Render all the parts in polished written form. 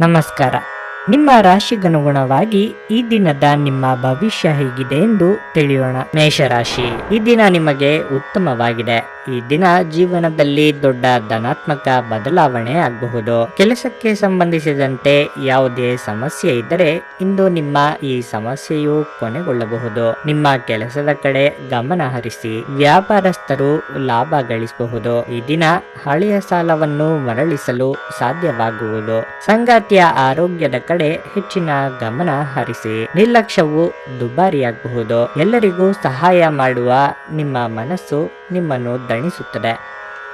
ನಮಸ್ಕಾರ. ನಿಮ್ಮ ರಾಶಿಗನುಗುಣವಾಗಿ ಈ ದಿನದ ನಿಮ್ಮ ಭವಿಷ್ಯ ಹೇಗಿದೆ ಎಂದು ತಿಳಿಯೋಣ. ಮೇಷರಾಶಿ, ಈ ದಿನ ನಿಮಗೆ ಉತ್ತಮವಾಗಿದೆ. ಈ ದಿನ ಜೀವನದಲ್ಲಿ ದೊಡ್ಡ ಧನಾತ್ಮಕ ಬದಲಾವಣೆ ಆಗಬಹುದು. ಕೆಲಸಕ್ಕೆ ಸಂಬಂಧಿಸಿದಂತೆ ಯಾವುದೇ ಸಮಸ್ಯೆ ಇದ್ದರೆ ಇಂದು ನಿಮ್ಮ ಈ ಸಮಸ್ಯೆಯು ಕೊನೆಗೊಳ್ಳಬಹುದು. ನಿಮ್ಮ ಕೆಲಸದ ಕಡೆ ಗಮನ ಹರಿಸಿ. ವ್ಯಾಪಾರಸ್ಥರು ಲಾಭ ಗಳಿಸಬಹುದು. ಈ ದಿನ ಹಳೆಯ ಸಾಲವನ್ನು ಮರಳಿಸಲು ಸಾಧ್ಯವಾಗುವುದು. ಸಂಗಾತಿಯ ಆರೋಗ್ಯದ ಕಡೆ ಹೆಚ್ಚಿನ ಗಮನ ಹರಿಸಿ. ನಿರ್ಲಕ್ಷ್ಯವು ದುಬಾರಿಯಾಗಬಹುದು. ಎಲ್ಲರಿಗೂ ಸಹಾಯ ಮಾಡುವ ನಿಮ್ಮ ಮನಸ್ಸು ನಿಮ್ಮನ್ನು ದಣಿಸುತ್ತದೆ.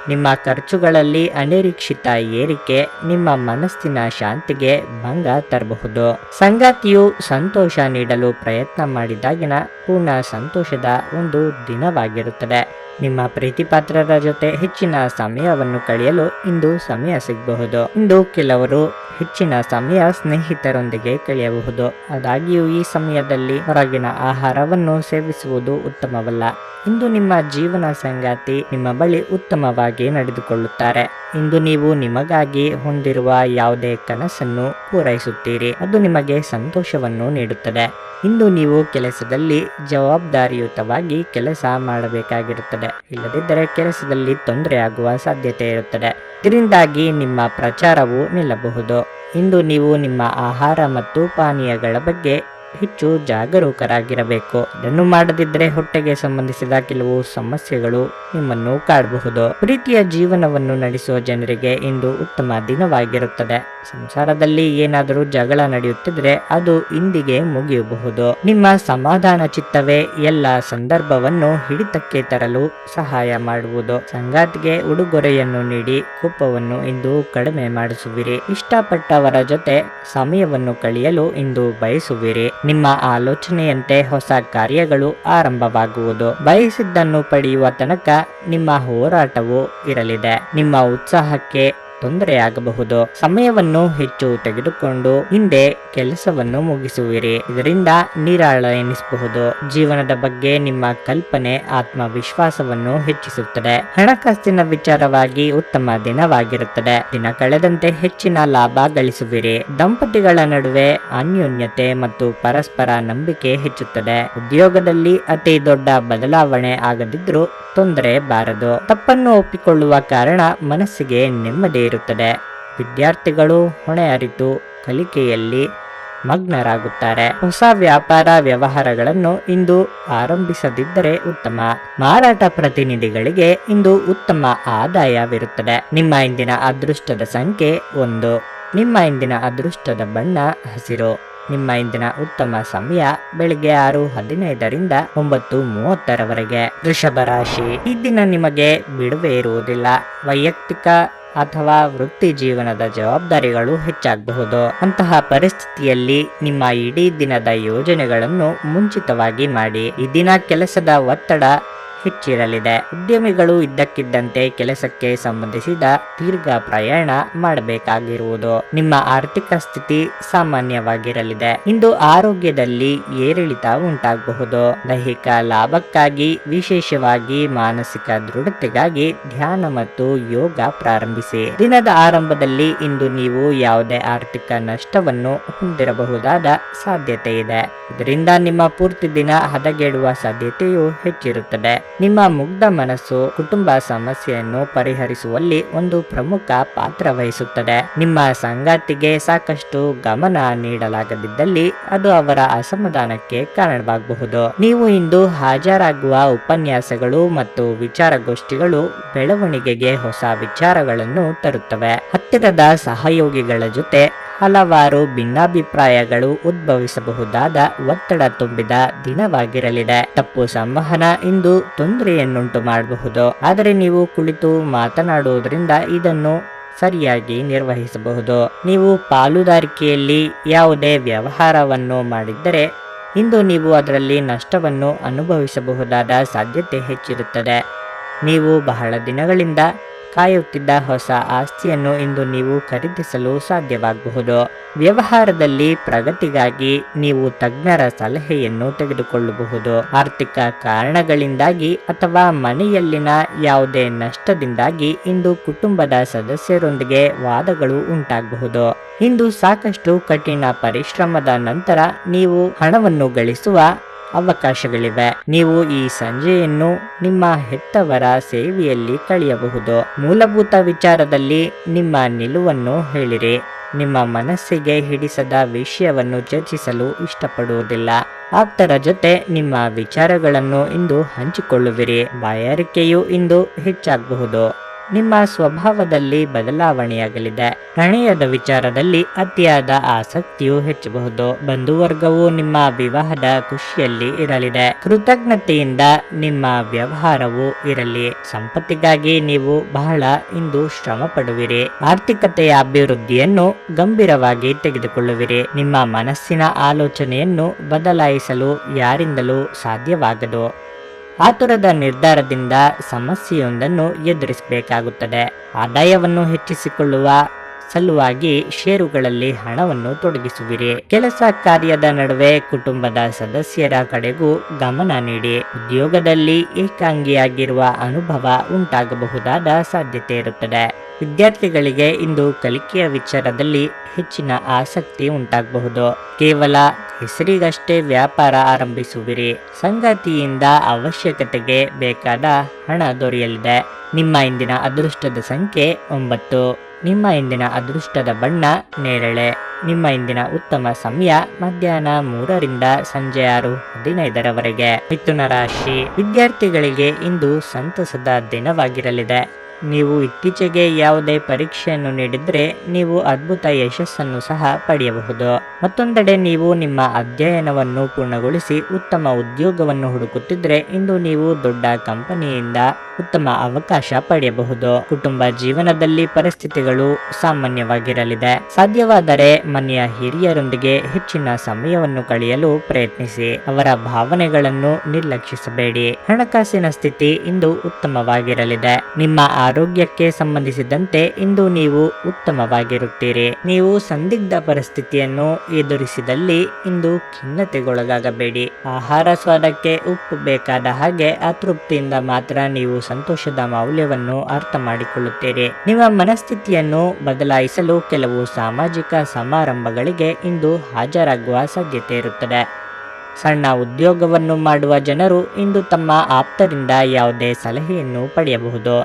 ನಿಮ್ಮ ಖರ್ಚುಗಳಲ್ಲಿ ಅನಿರೀಕ್ಷಿತ ಏರಿಕೆ ನಿಮ್ಮ ಮನಸ್ಸಿನ ಶಾಂತಿಗೆ ಭಂಗ ತರಬಹುದು. ಸಂಗಾತಿಯು ಸಂತೋಷ ನೀಡಲು ಪ್ರಯತ್ನ ಮಾಡಿದಾಗಿನ ಪೂರ್ಣ ಸಂತೋಷದ ಒಂದು ದಿನವಾಗಿರುತ್ತದೆ. ನಿಮ್ಮ ಪ್ರೀತಿಪಾತ್ರರ ಜೊತೆ ಹೆಚ್ಚಿನ ಸಮಯವನ್ನು ಕಳೆಯಲು ಇಂದು ಸಮಯ ಸಿಗಬಹುದು. ಇಂದು ಕೆಲವರು ಹೆಚ್ಚಿನ ಸಮಯ ಸ್ನೇಹಿತರೊಂದಿಗೆ ಕಳೆಯಬಹುದು. ಆದಾಗ್ಯೂ ಈ ಸಮಯದಲ್ಲಿ ಹೊರಗಿನ ಆಹಾರವನ್ನು ಸೇವಿಸುವುದು ಉತ್ತಮವಲ್ಲ. ಇಂದು ನಿಮ್ಮ ಜೀವನ ಸಂಗಾತಿ ನಿಮ್ಮ ಬಳಿ ಉತ್ತಮವಾಗಿ ನಡೆದುಕೊಳ್ಳುತ್ತಾರೆ. ಇಂದು ನೀವು ನಿಮಗಾಗಿ ಹೊಂದಿರುವ ಯಾವುದೇ ಕನಸನ್ನು ಪೂರೈಸುತ್ತೀರಿ. ಅದು ನಿಮಗೆ ಸಂತೋಷವನ್ನು ನೀಡುತ್ತದೆ. ಇಂದು ನೀವು ಕೆಲಸದಲ್ಲಿ ಜವಾಬ್ದಾರಿಯುತವಾಗಿ ಕೆಲಸ ಮಾಡಬೇಕಾಗಿರುತ್ತದೆ. ಇಲ್ಲದಿದ್ದರೆ ಕೆಲಸದಲ್ಲಿ ತೊಂದರೆಯಾಗುವ ಸಾಧ್ಯತೆ ಇರುತ್ತದೆ. ಇದರಿಂದಾಗಿ ನಿಮ್ಮ ಪ್ರಚಾರವು ನಿಲ್ಲಬಹುದು. ಇಂದು ನೀವು ನಿಮ್ಮ ಆಹಾರ ಮತ್ತು ಪಾನೀಯಗಳ ಬಗ್ಗೆ ಹೆಚ್ಚು ಜಾಗರೂಕರಾಗಿರಬೇಕು. ಇದನ್ನು ಮಾಡದಿದ್ದರೆ ಹೊಟ್ಟೆಗೆ ಸಂಬಂಧಿಸಿದ ಕೆಲವು ಸಮಸ್ಯೆಗಳು ನಿಮ್ಮನ್ನು ಕಾಡಬಹುದು. ಪ್ರೀತಿಯ ಜೀವನವನ್ನು ನಡೆಸುವ ಜನರಿಗೆ ಇಂದು ಉತ್ತಮ ದಿನವಾಗಿರುತ್ತದೆ. ಸಂಸಾರದಲ್ಲಿ ಏನಾದರೂ ಜಗಳ ನಡೆಯುತ್ತಿದ್ರೆ ಅದು ಇಂದಿಗೆ ಮುಗಿಯಬಹುದು. ನಿಮ್ಮ ಸಮಾಧಾನ ಚಿತ್ತವೇ ಎಲ್ಲ ಸಂದರ್ಭವನ್ನು ಹಿಡಿತಕ್ಕೆ ತರಲು ಸಹಾಯ ಮಾಡುವುದು. ಸಂಗಾತಿಗೆ ಉಡುಗೊರೆಯನ್ನು ನೀಡಿ ಕೋಪವನ್ನು ಇಂದು ಕಡಿಮೆ ಮಾಡಿಸುವಿರಿ. ಇಷ್ಟಪಟ್ಟವರ ಜೊತೆ ಸಮಯವನ್ನು ಕಳೆಯಲು ಇಂದು ಬಯಸುವಿರಿ. ನಿಮ್ಮ ಆಲೋಚನೆಯಂತೆ ಹೊಸ ಕಾರ್ಯಗಳು ಆರಂಭವಾಗುವುದು. ಬಯಸಿದ್ದನ್ನು ಪಡೆಯುವ ತನಕ ನಿಮ್ಮ ಹೋರಾಟವು ಇರಲಿದೆ. ನಿಮ್ಮ ಉತ್ಸಾಹಕ್ಕೆ ತೊಂದರೆಯಾಗಬಹುದು. ಸಮಯವನ್ನು ಹೆಚ್ಚು ತೆಗೆದುಕೊಂಡು ಹಿಂದೆ ಕೆಲಸವನ್ನು ಮುಗಿಸುವಿರಿ. ಇದರಿಂದ ನಿರಾಳ ಎನಿಸಬಹುದು. ಜೀವನದ ಬಗ್ಗೆ ನಿಮ್ಮ ಕಲ್ಪನೆ ಆತ್ಮವಿಶ್ವಾಸವನ್ನು ಹೆಚ್ಚಿಸುತ್ತದೆ. ಹಣಕಾಸಿನ ವಿಚಾರವಾಗಿ ಉತ್ತಮ ದಿನವಾಗಿರುತ್ತದೆ. ದಿನ ಕಳೆದಂತೆ ಹೆಚ್ಚಿನ ಲಾಭ ಗಳಿಸುವಿರಿ. ದಂಪತಿಗಳ ನಡುವೆ ಅನ್ಯೋನ್ಯತೆ ಮತ್ತು ಪರಸ್ಪರ ನಂಬಿಕೆ ಹೆಚ್ಚುತ್ತದೆ. ಉದ್ಯೋಗದಲ್ಲಿ ಅತಿ ದೊಡ್ಡ ಬದಲಾವಣೆ ಆಗದಿದ್ರೂ ತೊಂದರೆ ಬಾರದು. ತಪ್ಪನ್ನು ಒಪ್ಪಿಕೊಳ್ಳುವ ಕಾರಣ ಮನಸ್ಸಿಗೆ ನೆಮ್ಮದಿ ಇರುತ್ತದೆ. ವಿದ್ಯಾರ್ಥಿಗಳು ಹೊಣೆ ಅರಿತು ಕಲಿಕೆಯಲ್ಲಿ ಮಗ್ನರಾಗುತ್ತಾರೆ. ಹೊಸ ವ್ಯಾಪಾರ ವ್ಯವಹಾರಗಳನ್ನು ಇಂದು ಆರಂಭಿಸದಿದ್ದರೆ ಉತ್ತಮ. ಮಾರಾಟ ಪ್ರತಿನಿಧಿಗಳಿಗೆ ಇಂದು ಉತ್ತಮ ಆದಾಯವಿರುತ್ತದೆ. ನಿಮ್ಮ ಇಂದಿನ ಅದೃಷ್ಟದ ಸಂಖ್ಯೆ 1. ನಿಮ್ಮ ಇಂದಿನ ಅದೃಷ್ಟದ ಬಣ್ಣ ಹಸಿರು. ನಿಮ್ಮ ಇಂದಿನ ಉತ್ತಮ ಸಮಯ ಬೆಳಿಗ್ಗೆ 6:15ರಿಂದ 9:30ರವರೆಗೆ. ವೃಷಭ ರಾಶಿ, ಈ ದಿನ ನಿಮಗೆ ಬಿಡುವೆ ಇರುವುದಿಲ್ಲ. ವೈಯಕ್ತಿಕ ಅಥವಾ ವೃತ್ತಿ ಜೀವನದ ಜವಾಬ್ದಾರಿಗಳು ಹೆಚ್ಚಾಗಬಹುದು. ಅಂತಹ ಪರಿಸ್ಥಿತಿಯಲ್ಲಿ ನಿಮ್ಮ ಇಡೀ ದಿನದ ಯೋಜನೆಗಳನ್ನು ಮುಂಚಿತವಾಗಿ ಮಾಡಿ. ಈ ದಿನ ಕೆಲಸದ ಒತ್ತಡ ಹೆಚ್ಚಿರಲಿದೆ. ಉದ್ಯಮಿಗಳು ಇದ್ದಕ್ಕಿದ್ದಂತೆ ಕೆಲಸಕ್ಕೆ ಸಂಬಂಧಿಸಿದ ದೀರ್ಘ ಪ್ರಯಾಣ ಮಾಡಬೇಕಾಗಿರುವುದು. ನಿಮ್ಮ ಆರ್ಥಿಕ ಸ್ಥಿತಿ ಸಾಮಾನ್ಯವಾಗಿರಲಿದೆ. ಇಂದು ಆರೋಗ್ಯದಲ್ಲಿ ಏರಿಳಿತ ಉಂಟಾಗಬಹುದು. ದೈಹಿಕ ಲಾಭಕ್ಕಾಗಿ ವಿಶೇಷವಾಗಿ ಮಾನಸಿಕ ದೃಢತೆಗಾಗಿ ಧ್ಯಾನ ಮತ್ತು ಯೋಗ ಪ್ರಾರಂಭಿಸಿ. ದಿನದ ಆರಂಭದಲ್ಲಿ ಇಂದು ನೀವು ಯಾವುದೇ ಆರ್ಥಿಕ ನಷ್ಟವನ್ನು ಹೊಂದಿರಬಹುದಾದ ಸಾಧ್ಯತೆ ಇದೆ. ಇದರಿಂದ ನಿಮ್ಮ ಪೂರ್ತಿ ದಿನ ಹದಗೆಡುವ ಸಾಧ್ಯತೆಯು ಹೆಚ್ಚಿರುತ್ತದೆ. ನಿಮ್ಮ ಮುಗ್ಧ ಮನಸ್ಸು ಕುಟುಂಬ ಸಮಸ್ಯೆಯನ್ನು ಪರಿಹರಿಸುವಲ್ಲಿ ಒಂದು ಪ್ರಮುಖ ಪಾತ್ರ ವಹಿಸುತ್ತದೆ. ನಿಮ್ಮ ಸಂಗಾತಿಗೆ ಸಾಕಷ್ಟು ಗಮನ ನೀಡಲಾಗದಿದ್ದಲ್ಲಿ ಅದು ಅವರ ಅಸಮಾಧಾನಕ್ಕೆ ಕಾರಣವಾಗಬಹುದು. ನೀವು ಇಂದು ಹಾಜರಾಗುವ ಉಪನ್ಯಾಸಗಳು ಮತ್ತು ವಿಚಾರಗೋಷ್ಠಿಗಳು ಬೆಳವಣಿಗೆಗೆ ಹೊಸ ವಿಚಾರಗಳನ್ನು ತರುತ್ತವೆ. ಹತ್ತಿರದ ಸಹಯೋಗಿಗಳ ಜೊತೆ ಹಲವಾರು ಭಿನ್ನಾಭಿಪ್ರಾಯಗಳು ಉದ್ಭವಿಸಬಹುದಾದ ಒತ್ತಡ ತುಂಬಿದ ದಿನವಾಗಿರಲಿದೆ. ತಪ್ಪು ಸಂವಹನ ಇಂದು ತೊಂದರೆಯನ್ನುಂಟು ಮಾಡಬಹುದು. ಆದರೆ ನೀವು ಕುಳಿತು ಮಾತನಾಡುವುದರಿಂದ ಇದನ್ನು ಸರಿಯಾಗಿ ನಿರ್ವಹಿಸಬಹುದು. ನೀವು ಪಾಲುದಾರಿಕೆಯಲ್ಲಿ ಯಾವುದೇ ವ್ಯವಹಾರವನ್ನು ಮಾಡಿದ್ದರೆ ಇಂದು ನೀವು ಅದರಲ್ಲಿ ನಷ್ಟವನ್ನು ಅನುಭವಿಸಬಹುದಾದ ಸಾಧ್ಯತೆ ಹೆಚ್ಚಿರುತ್ತದೆ. ನೀವು ಬಹಳ ದಿನಗಳಿಂದ ಕಾಯುತ್ತಿದ್ದ ಹೊಸ ಆಸ್ತಿಯನ್ನು ಇಂದು ನೀವು ಖರೀದಿಸಲು ಸಾಧ್ಯವಾಗಬಹುದು. ವ್ಯವಹಾರದಲ್ಲಿ ಪ್ರಗತಿಗಾಗಿ ನೀವು ತಜ್ಞರ ಸಲಹೆಯನ್ನು ತೆಗೆದುಕೊಳ್ಳಬಹುದು. ಆರ್ಥಿಕ ಕಾರಣಗಳಿಂದಾಗಿ ಅಥವಾ ಮನೆಯಲ್ಲಿನ ಯಾವುದೇ ನಷ್ಟದಿಂದಾಗಿ ಇಂದು ಕುಟುಂಬದ ಸದಸ್ಯರೊಂದಿಗೆ ವಾದಗಳು ಉಂಟಾಗಬಹುದು. ಇಂದು ಸಾಕಷ್ಟು ಕಠಿಣ ಪರಿಶ್ರಮದ ನಂತರ ನೀವು ಹಣವನ್ನು ಗಳಿಸುವ ಅವಕಾಶಗಳಿವೆ. ನೀವು ಈ ಸಂಜೆಯನ್ನು ನಿಮ್ಮ ಹೆತ್ತವರ ಸೇವೆಯಲ್ಲಿ ಕಳೆಯಬಹುದು. ಮೂಲಭೂತ ವಿಚಾರದಲ್ಲಿ ನಿಮ್ಮ ನಿಲುವನ್ನು ಹೇಳಿರಿ. ನಿಮ್ಮ ಮನಸ್ಸಿಗೆ ಹಿಡಿಸದ ವಿಷಯವನ್ನು ಚರ್ಚಿಸಲು ಇಷ್ಟಪಡುವುದಿಲ್ಲ. ಆಪ್ತರ ಜೊತೆ ನಿಮ್ಮ ವಿಚಾರಗಳನ್ನು ಇಂದು ಹಂಚಿಕೊಳ್ಳುವಿರಿ. ಬಾಯಾರಿಕೆಯು ಇಂದು ಹೆಚ್ಚಾಗಬಹುದು. ನಿಮ್ಮ ಸ್ವಭಾವದಲ್ಲಿ ಬದಲಾವಣೆಯಾಗಲಿದೆ. ಪ್ರಣಯದ ವಿಚಾರದಲ್ಲಿ ಅತಿಯಾದ ಆಸಕ್ತಿಯು ಹೆಚ್ಚಬಹುದು. ಬಂಧುವರ್ಗವು ನಿಮ್ಮ ವಿವಾಹದ ಖುಷಿಯಲ್ಲಿ ಇರಲಿದೆ. ಕೃತಜ್ಞತೆಯಿಂದ ನಿಮ್ಮ ವ್ಯವಹಾರವು ಇರಲಿ. ಸಂಪತ್ತಿಗಾಗಿ ನೀವು ಬಹಳ ಇಂದು ಶ್ರಮ ಪಡುವಿರಿ. ಆರ್ಥಿಕತೆಯ ಅಭಿವೃದ್ಧಿಯನ್ನು ಗಂಭೀರವಾಗಿ ತೆಗೆದುಕೊಳ್ಳುವಿರಿ. ನಿಮ್ಮ ಮನಸ್ಸಿನ ಆಲೋಚನೆಯನ್ನು ಬದಲಾಯಿಸಲು ಯಾರಿಂದಲೂ ಸಾಧ್ಯವಾಗದು. ಆತುರದ ನಿರ್ಧಾರದಿಂದ ಸಮಸ್ಯೆಯೊಂದನ್ನು ಎದುರಿಸಬೇಕಾಗುತ್ತದೆ. ಆದಾಯವನ್ನು ಹೆಚ್ಚಿಸಿಕೊಳ್ಳುವ ಸಲುವಾಗಿ ಷೇರುಗಳಲ್ಲಿ ಹಣವನ್ನು ತೊಡಗಿಸುವಿರಿ. ಕೆಲಸ ಕಾರ್ಯದ ನಡುವೆ ಕುಟುಂಬದ ಸದಸ್ಯರ ಕಡೆಗೂ ಗಮನ ನೀಡಿ. ಉದ್ಯೋಗದಲ್ಲಿ ಏಕಾಂಗಿಯಾಗಿರುವ ಅನುಭವ ಉಂಟಾಗಬಹುದಾದ ಸಾಧ್ಯತೆ ಇರುತ್ತದೆ. ವಿದ್ಯಾರ್ಥಿಗಳಿಗೆ ಇಂದು ಕಲಿಕೆಯ ವಿಚಾರದಲ್ಲಿ ಹೆಚ್ಚಿನ ಆಸಕ್ತಿ ಉಂಟಾಗಬಹುದು. ಕೇವಲ ಹೆಸರಿಗಷ್ಟೇ ವ್ಯಾಪಾರ ಆರಂಭಿಸುವಿರಿ. ಸಂಗಾತಿಯಿಂದ ಅವಶ್ಯಕತೆಗೆ ಬೇಕಾದ ಹಣ ದೊರೆಯಲಿದೆ. ನಿಮ್ಮ ಇಂದಿನ ಅದೃಷ್ಟದ ಸಂಖ್ಯೆ 9. ನಿಮ್ಮ ಇಂದಿನ ಅದೃಷ್ಟದ ಬಣ್ಣ ನೇರಳೆ. ನಿಮ್ಮ ಇಂದಿನ ಉತ್ತಮ ಸಮಯ ಮಧ್ಯಾಹ್ನ 3 ರಿಂದ ಸಂಜೆ 6:15 ಮಿಥುನ ರಾಶಿ. ವಿದ್ಯಾರ್ಥಿಗಳಿಗೆ ಇಂದು ಸಂತಸದ ದಿನವಾಗಿರಲಿದೆ. ನೀವು ಇತ್ತೀಚೆಗೆ ಯಾವುದೇ ಪರೀಕ್ಷೆಯನ್ನು ನೀಡಿದರೆ ನೀವು ಅದ್ಭುತ ಯಶಸ್ಸನ್ನು ಸಹ ಪಡೆಯಬಹುದು. ಮತ್ತೊಂದೆಡೆ ನೀವು ನಿಮ್ಮ ಅಧ್ಯಯನವನ್ನು ಪೂರ್ಣಗೊಳಿಸಿ ಉತ್ತಮ ಉದ್ಯೋಗವನ್ನು ಹುಡುಕುತ್ತಿದ್ದರೆ ಇಂದು ನೀವು ದೊಡ್ಡ ಕಂಪನಿಯಿಂದ ಉತ್ತಮ ಅವಕಾಶ ಪಡೆಯಬಹುದು. ಕುಟುಂಬ ಜೀವನದಲ್ಲಿ ಪರಿಸ್ಥಿತಿಗಳು ಸಾಮಾನ್ಯವಾಗಿರಲಿದೆ. ಸಾಧ್ಯವಾದರೆ ಮನೆಯ ಹಿರಿಯರೊಂದಿಗೆ ಹೆಚ್ಚಿನ ಸಮಯವನ್ನು ಕಳೆಯಲು ಪ್ರಯತ್ನಿಸಿ. ಅವರ ಭಾವನೆಗಳನ್ನು ನಿರ್ಲಕ್ಷಿಸಬೇಡಿ. ಹಣಕಾಸಿನ ಸ್ಥಿತಿ ಇಂದು ಉತ್ತಮವಾಗಿರಲಿದೆ. ನಿಮ್ಮ ಆರೋಗ್ಯಕ್ಕೆ ಸಂಬಂಧಿಸಿದಂತೆ ಇಂದು ನೀವು ಉತ್ತಮವಾಗಿರುತ್ತೀರಿ. ನೀವು ಸಂದಿಗ್ಧ ಪರಿಸ್ಥಿತಿಯನ್ನು ಎದುರಿಸಿದಲ್ಲಿ ಇಂದು ಖಿನ್ನತೆಗೊಳಗಾಗಬೇಡಿ. ಆಹಾರ ಸ್ವಾದಕ್ಕೆ ಉಪ್ಪು ಬೇಕಾದ ಹಾಗೆ ಅತೃಪ್ತಿಯಿಂದ ಮಾತ್ರ ನೀವು ಸಂತೋಷದ ಮೌಲ್ಯವನ್ನು ಅರ್ಥ ಮಾಡಿಕೊಳ್ಳುತ್ತೀರಿ. ನಿಮ್ಮ ಮನಸ್ಥಿತಿಯನ್ನು ಬದಲಾಯಿಸಲು ಕೆಲವು ಸಾಮಾಜಿಕ ಸಮಾರಂಭಗಳಿಗೆ ಇಂದು ಹಾಜರಾಗುವ ಸಾಧ್ಯತೆ ಇರುತ್ತದೆ. ಸಣ್ಣ ಉದ್ಯೋಗವನ್ನು ಮಾಡುವ ಜನರು ಇಂದು ತಮ್ಮ ಆಪ್ತರಿಂದ ಯಾವುದೇ ಸಲಹೆಯನ್ನು ಪಡೆಯಬಹುದು.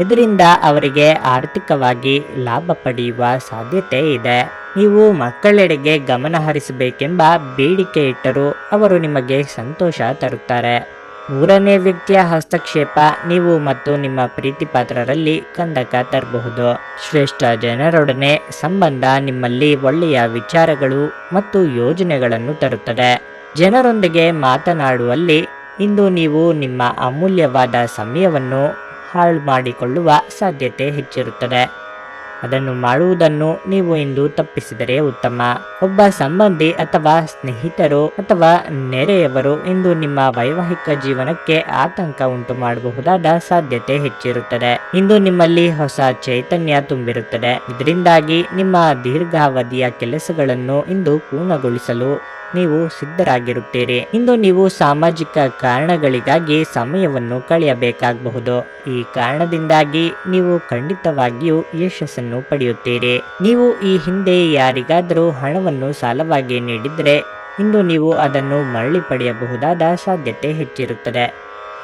ಇದರಿಂದ ಅವರಿಗೆ ಆರ್ಥಿಕವಾಗಿ ಲಾಭ ಪಡೆಯುವ ಸಾಧ್ಯತೆ ಇದೆ. ನೀವು ಮಕ್ಕಳೆಡೆಗೆ ಗಮನ ಹರಿಸಬೇಕೆಂಬ ಬೇಡಿಕೆ ಇಟ್ಟರೂ ಅವರು ನಿಮಗೆ ಸಂತೋಷ ತರುತ್ತಾರೆ. 3ನೇ ವ್ಯಕ್ತಿಯ ಹಸ್ತಕ್ಷೇಪ ನೀವು ಮತ್ತು ನಿಮ್ಮ ಪ್ರೀತಿ ಪಾತ್ರರಲ್ಲಿ ಕಂದಕ ತರಬಹುದು. ಶ್ರೇಷ್ಠ ಜನರೊಡನೆ ಸಂಬಂಧ ನಿಮ್ಮಲ್ಲಿ ಒಳ್ಳೆಯ ವಿಚಾರಗಳು ಮತ್ತು ಯೋಜನೆಗಳನ್ನು ತರುತ್ತದೆ. ಜನರೊಂದಿಗೆ ಮಾತನಾಡುವಲ್ಲಿ ಇಂದು ನೀವು ನಿಮ್ಮ ಅಮೂಲ್ಯವಾದ ಸಮಯವನ್ನು ಹಾಳು ಮಾಡಿಕೊಳ್ಳುವ ಸಾಧ್ಯತೆ ಹೆಚ್ಚಿರುತ್ತದೆ. ಅದನ್ನು ಮಾಡುವುದನ್ನು ನೀವು ಇಂದು ತಪ್ಪಿಸಿದರೆ ಉತ್ತಮ. ಒಬ್ಬ ಸಂಬಂಧಿ ಅಥವಾ ಸ್ನೇಹಿತರು ಅಥವಾ ನೆರೆಯವರು ಇಂದು ನಿಮ್ಮ ವೈವಾಹಿಕ ಜೀವನಕ್ಕೆ ಆತಂಕ ಉಂಟು ಮಾಡಬಹುದಾದ ಸಾಧ್ಯತೆ ಹೆಚ್ಚಿರುತ್ತದೆ. ಇಂದು ನಿಮ್ಮಲ್ಲಿ ಹೊಸ ಚೈತನ್ಯ ತುಂಬಿರುತ್ತದೆ. ಇದರಿಂದಾಗಿ ನಿಮ್ಮ ದೀರ್ಘಾವಧಿಯ ಕೆಲಸಗಳನ್ನು ಇಂದು ಪೂರ್ಣಗೊಳಿಸಲು ನೀವು ಸಿದ್ಧರಾಗಿರುತ್ತೀರಿ. ಇಂದು ನೀವು ಸಾಮಾಜಿಕ ಕಾರಣಗಳಿಗಾಗಿ ಸಮಯವನ್ನು ಕಳೆಯಬೇಕಾಗಬಹುದು. ಈ ಕಾರಣದಿಂದಾಗಿ ನೀವು ಖಂಡಿತವಾಗಿಯೂ ಯಶಸ್ಸನ್ನು ಪಡೆಯುತ್ತೀರಿ. ನೀವು ಈ ಹಿಂದೆ ಯಾರಿಗಾದರೂ ಹಣವನ್ನು ಸಾಲವಾಗಿ ನೀಡಿದರೆ ಇಂದು ನೀವು ಅದನ್ನು ಮರಳಿ ಪಡೆಯಬಹುದಾದ ಸಾಧ್ಯತೆ ಹೆಚ್ಚಿರುತ್ತದೆ.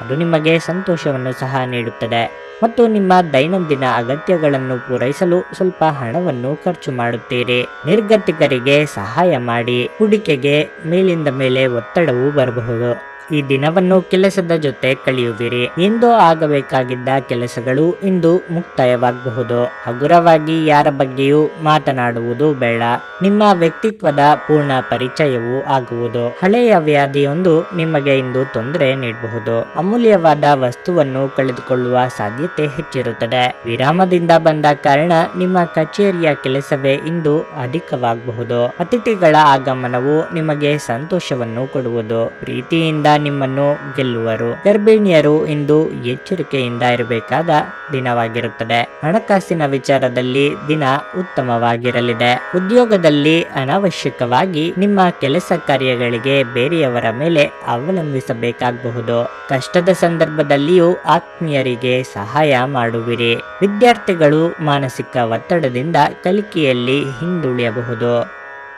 ಅದು ನಿಮಗೆ ಸಂತೋಷವನ್ನು ಸಹ ನೀಡುತ್ತದೆ ಮತ್ತು ನಿಮ್ಮ ದೈನಂದಿನ ಅಗತ್ಯಗಳನ್ನು ಪೂರೈಸಲು ಸ್ವಲ್ಪ ಹಣವನ್ನು ಖರ್ಚು ಮಾಡುತ್ತೀರಿ. ನಿರ್ಗತಿಕರಿಗೆ ಸಹಾಯ ಮಾಡಿ. ಹೂಡಿಕೆಗೆ ಮೇಲಿಂದ ಮೇಲೆ ಒತ್ತಡವೂ ಬರಬಹುದು. ಈ ದಿನವನ್ನು ಕೆಲಸದ ಜೊತೆ ಕಳೆಯುವಿರಿ. ಎಂದೋ ಆಗಬೇಕಾಗಿದ್ದ ಕೆಲಸಗಳು ಇಂದು ಮುಕ್ತಾಯವಾಗಬಹುದು. ಹಗುರವಾಗಿ ಯಾರ ಬಗ್ಗೆಯೂ ಮಾತನಾಡುವುದು ಬೇಡ. ನಿಮ್ಮ ವ್ಯಕ್ತಿತ್ವದ ಪೂರ್ಣ ಪರಿಚಯವೂ ಆಗುವುದು. ಹಳೆಯ ವ್ಯಾಧಿಯೊಂದು ನಿಮಗೆ ಇಂದು ತೊಂದರೆ ನೀಡಬಹುದು. ಅಮೂಲ್ಯವಾದ ವಸ್ತುವನ್ನು ಕಳೆದುಕೊಳ್ಳುವ ಸಾಧ್ಯತೆ ಹೆಚ್ಚಿರುತ್ತದೆ. ವಿರಾಮದಿಂದ ಬಂದ ಕಾರಣ ನಿಮ್ಮ ಕಚೇರಿಯ ಕೆಲಸವೇ ಇಂದು ಅಧಿಕವಾಗಬಹುದು. ಅತಿಥಿಗಳ ಆಗಮನವು ನಿಮಗೆ ಸಂತೋಷವನ್ನು ಕೊಡುವುದು. ಪ್ರೀತಿಯಿಂದ ನಿಮ್ಮನ್ನು ಗೆಲ್ಲುವರು. ಗರ್ಭಿಣಿಯರು ಇಂದು ಎಚ್ಚರಿಕೆಯಿಂದ ಇರಬೇಕಾದ ದಿನವಾಗಿರುತ್ತದೆ. ಹಣಕಾಸಿನ ವಿಚಾರದಲ್ಲಿ ದಿನ ಉತ್ತಮವಾಗಿರಲಿದೆ. ಉದ್ಯೋಗದಲ್ಲಿ ಅನಾವಶ್ಯಕವಾಗಿ ನಿಮ್ಮ ಕೆಲಸ ಕಾರ್ಯಗಳಿಗೆ ಬೇರೆಯವರ ಮೇಲೆ ಅವಲಂಬಿಸಬೇಕಾಗಬಹುದು. ಕಷ್ಟದ ಸಂದರ್ಭದಲ್ಲಿಯೂ ಆತ್ಮೀಯರಿಗೆ ಸಹಾಯ ಮಾಡುವಿರಿ. ವಿದ್ಯಾರ್ಥಿಗಳು ಮಾನಸಿಕ ಒತ್ತಡದಿಂದ ಕಲಿಕೆಯಲ್ಲಿ ಹಿಂದುಳಿಯಬಹುದು.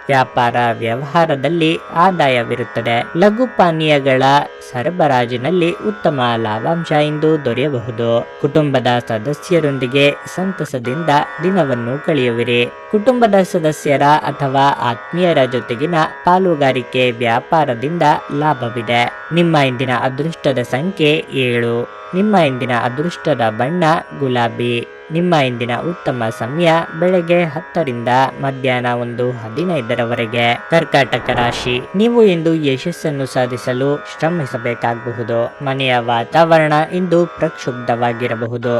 ವ್ಯಾಪಾರ ವ್ಯವಹಾರದಲ್ಲಿ ಆದಾಯವಿರುತ್ತದೆ. ಲಘು ಪಾನೀಯಗಳ ಸರಬರಾಜಿನಲ್ಲಿ ಉತ್ತಮ ಲಾಭಾಂಶ ಇಂದು ದೊರೆಯಬಹುದು. ಕುಟುಂಬದ ಸದಸ್ಯರೊಂದಿಗೆ ಸಂತಸದಿಂದ ದಿನವನ್ನು ಕಳೆಯುವಿರಿ. ಕುಟುಂಬದ ಸದಸ್ಯರ ಅಥವಾ ಆತ್ಮೀಯರ ಜೊತೆಗಿನ ಪಾಲುಗಾರಿಕೆ ವ್ಯಾಪಾರದಿಂದ ಲಾಭವಿದೆ. ನಿಮ್ಮ ಇಂದಿನ ಅದೃಷ್ಟದ ಸಂಖ್ಯೆ 7. ನಿಮ್ಮ ಇಂದಿನ ಅದೃಷ್ಟದ ಬಣ್ಣ ಗುಲಾಬಿ. ನಿಮ್ಮ ಇಂದಿನ ಉತ್ತಮ ಸಮಯ ಬೆಳಗ್ಗೆ 10ರಿಂದ ಮಧ್ಯಾಹ್ನ 1:15 ಕರ್ಕಾಟಕ ರಾಶಿ, ನೀವು ಇಂದು ಯಶಸ್ಸನ್ನು ಸಾಧಿಸಲು ಶ್ರಮಿಸಬೇಕಾಗಬಹುದು. ಮನೆಯ ವಾತಾವರಣ ಇಂದು ಪ್ರಕ್ಷುಬ್ಧವಾಗಿರಬಹುದು.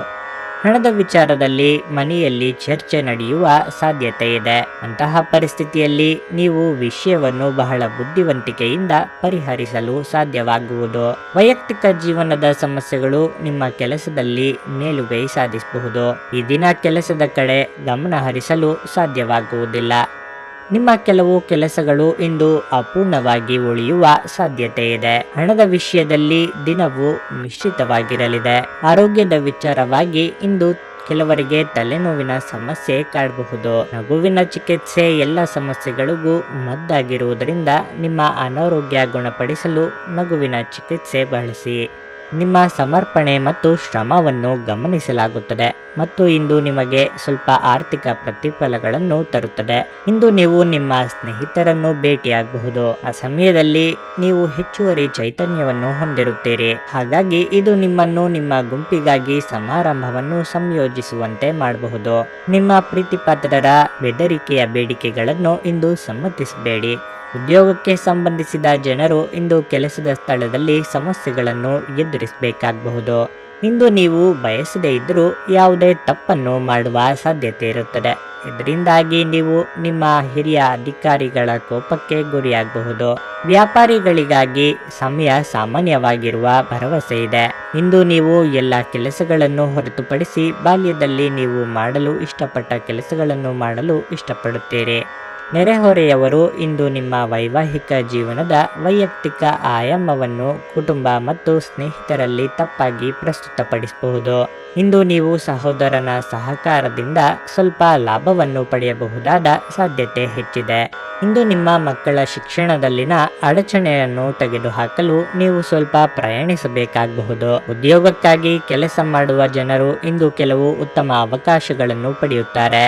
ಹಣದ ವಿಚಾರದಲ್ಲಿ ಮನೆಯಲ್ಲಿ ಚರ್ಚೆ ನಡೆಯುವ ಸಾಧ್ಯತೆ ಇದೆ. ಅಂತಹ ಪರಿಸ್ಥಿತಿಯಲ್ಲಿ ನೀವು ವಿಷಯವನ್ನು ಬಹಳ ಬುದ್ಧಿವಂತಿಕೆಯಿಂದ ಪರಿಹರಿಸಲು ಸಾಧ್ಯವಾಗುವುದು. ವೈಯಕ್ತಿಕ ಜೀವನದ ಸಮಸ್ಯೆಗಳು ನಿಮ್ಮ ಕೆಲಸದಲ್ಲಿ ಮೇಲುಗೈ ಸಾಧಿಸಬಹುದು. ಈ ದಿನ ಕೆಲಸದ ಕಡೆ ಗಮನ ಹರಿಸಲು ಸಾಧ್ಯವಾಗುವುದಿಲ್ಲ. ನಿಮ್ಮ ಕೆಲವು ಕೆಲಸಗಳು ಇಂದು ಅಪೂರ್ಣವಾಗಿ ಉಳಿಯುವ ಸಾಧ್ಯತೆ ಇದೆ. ಹಣದ ವಿಷಯದಲ್ಲಿ ದಿನವು ಮಿಶ್ರಿತವಾಗಿರಲಿದೆ. ಆರೋಗ್ಯದ ವಿಚಾರವಾಗಿ ಇಂದು ಕೆಲವರಿಗೆ ತಲೆನೋವಿನ ಸಮಸ್ಯೆ ಕಾಡಬಹುದು. ನಗುವಿನ ಚಿಕಿತ್ಸೆ ಎಲ್ಲ ಸಮಸ್ಯೆಗಳಿಗೂ ಮದ್ದಾಗಿರುವುದರಿಂದ ನಿಮ್ಮ ಅನಾರೋಗ್ಯ ಗುಣಪಡಿಸಲು ನಗುವಿನ ಚಿಕಿತ್ಸೆ ಬಳಸಿ. ನಿಮ್ಮ ಸಮರ್ಪಣೆ ಮತ್ತು ಶ್ರಮವನ್ನು ಗಮನಿಸಲಾಗುತ್ತದೆ ಮತ್ತು ಇಂದು ನಿಮಗೆ ಸ್ವಲ್ಪ ಆರ್ಥಿಕ ಪ್ರತಿಫಲಗಳನ್ನು ತರುತ್ತದೆ. ಇಂದು ನೀವು ನಿಮ್ಮ ಸ್ನೇಹಿತರನ್ನು ಭೇಟಿಯಾಗಬಹುದು. ಆ ಸಮಯದಲ್ಲಿ ನೀವು ಹೆಚ್ಚುವರಿ ಚೈತನ್ಯವನ್ನು ಹೊಂದಿರುತ್ತೀರಿ. ಹಾಗಾಗಿ ಇದು ನಿಮ್ಮನ್ನು ನಿಮ್ಮ ಗುಂಪಿಗಾಗಿ ಸಮಾರಂಭವನ್ನು ಸಂಯೋಜಿಸುವಂತೆ ಮಾಡಬಹುದು. ನಿಮ್ಮ ಪ್ರೀತಿಪಾತ್ರರ ಬೆದರಿಕೆಯ ಬೇಡಿಕೆಗಳನ್ನು ಇಂದು ಸಮ್ಮತಿಸಬೇಡಿ. ಉದ್ಯೋಗಕ್ಕೆ ಸಂಬಂಧಿಸಿದ ಜನರು ಇಂದು ಕೆಲಸದ ಸ್ಥಳದಲ್ಲಿ ಸಮಸ್ಯೆಗಳನ್ನು ಎದುರಿಸಬೇಕಾಗಬಹುದು. ಇಂದು ನೀವು ಬಯಸದೇ ಇದ್ದರೂ ಯಾವುದೇ ತಪ್ಪನ್ನು ಮಾಡುವ ಸಾಧ್ಯತೆ ಇರುತ್ತದೆ. ಇದರಿಂದಾಗಿ ನೀವು ನಿಮ್ಮ ಹಿರಿಯ ಅಧಿಕಾರಿಗಳ ಕೋಪಕ್ಕೆ ಗುರಿಯಾಗಬಹುದು. ವ್ಯಾಪಾರಿಗಳಿಗಾಗಿ ಸಮಯ ಸಾಮಾನ್ಯವಾಗಿರುವ ಭರವಸೆ ಇದೆ. ಇಂದು ನೀವು ಎಲ್ಲ ಕೆಲಸಗಳನ್ನು ಹೊರತುಪಡಿಸಿ ಬಾಲ್ಯದಲ್ಲಿ ನೀವು ಮಾಡಲು ಇಷ್ಟಪಟ್ಟ ಕೆಲಸಗಳನ್ನು ಮಾಡಲು ಇಷ್ಟಪಡುತ್ತೀರಿ. ನೆರೆಹೊರೆಯವರು ಇಂದು ನಿಮ್ಮ ವೈವಾಹಿಕ ಜೀವನದ ವೈಯಕ್ತಿಕ ಆಯಾಮವನ್ನು ಕುಟುಂಬ ಮತ್ತು ಸ್ನೇಹಿತರಲ್ಲಿ ತಪ್ಪಾಗಿ ಪ್ರಸ್ತುತಪಡಿಸಬಹುದು. ಇಂದು ನೀವು ಸಹೋದರನ ಸಹಕಾರದಿಂದ ಸ್ವಲ್ಪ ಲಾಭವನ್ನು ಪಡೆಯಬಹುದಾದ ಸಾಧ್ಯತೆ ಹೆಚ್ಚಿದೆ. ಇಂದು ನಿಮ್ಮ ಮಕ್ಕಳ ಶಿಕ್ಷಣದಲ್ಲಿನ ಅಡಚಣೆಯನ್ನು ತೆಗೆದುಹಾಕಲು ನೀವು ಸ್ವಲ್ಪ ಪ್ರಯಾಣಿಸಬೇಕಾಗಬಹುದು. ಉದ್ಯೋಗಕ್ಕಾಗಿ ಕೆಲಸ ಮಾಡುವ ಜನರು ಇಂದು ಕೆಲವು ಉತ್ತಮ ಅವಕಾಶಗಳನ್ನು ಪಡೆಯುತ್ತಾರೆ.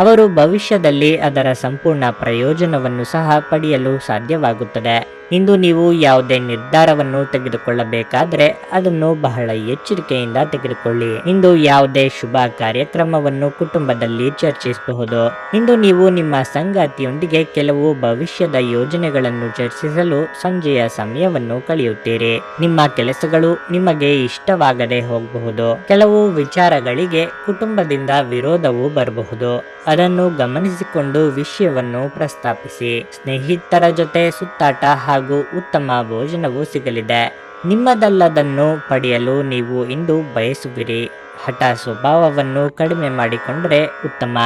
ಅವರು ಭವಿಷ್ಯದಲ್ಲಿ ಅದರ ಸಂಪೂರ್ಣ ಪ್ರಯೋಜನವನ್ನು ಸಹ ಪಡೆಯಲು ಸಾಧ್ಯವಾಗುತ್ತದೆ. ಇಂದು ನೀವು ಯಾವುದೇ ನಿರ್ಧಾರವನ್ನು ತೆಗೆದುಕೊಳ್ಳಬೇಕಾದರೆ ಅದನ್ನು ಬಹಳ ಎಚ್ಚರಿಕೆಯಿಂದ ತೆಗೆದುಕೊಳ್ಳಿ. ಇಂದು ಯಾವುದೇ ಶುಭ ಕಾರ್ಯಕ್ರಮವನ್ನು ಕುಟುಂಬದಲ್ಲಿ ಚರ್ಚಿಸಬಹುದು. ಇಂದು ನೀವು ನಿಮ್ಮ ಸಂಗಾತಿಯೊಂದಿಗೆ ಕೆಲವು ಭವಿಷ್ಯದ ಯೋಜನೆಗಳನ್ನು ಚರ್ಚಿಸಲು ಸಂಜೆಯ ಸಮಯವನ್ನು ಕಳೆಯುತ್ತೀರಿ. ನಿಮ್ಮ ಕೆಲಸಗಳು ನಿಮಗೆ ಇಷ್ಟವಾಗದೆ ಹೋಗಬಹುದು. ಕೆಲವು ವಿಚಾರಗಳಿಗೆ ಕುಟುಂಬದಿಂದ ವಿರೋಧವೂ ಬರಬಹುದು. ಅದನ್ನು ಗಮನಿಸಿಕೊಂಡು ವಿಷಯವನ್ನು ಪ್ರಸ್ತಾಪಿಸಿ. ಸ್ನೇಹಿತರ ಜೊತೆ ಸುತ್ತಾಟ ಹಾಗೂ ಉತ್ತಮ ಭೋಜನವೂ ಸಿಗಲಿದೆ. ನಿಮ್ಮದಲ್ಲದನ್ನು ಪಡೆಯಲು ನೀವು ಇಂದು ಬಯಸುವಿರಿ. ಹಠ ಸ್ವಭಾವವನ್ನು ಕಡಿಮೆ ಮಾಡಿಕೊಂಡರೆ ಉತ್ತಮ.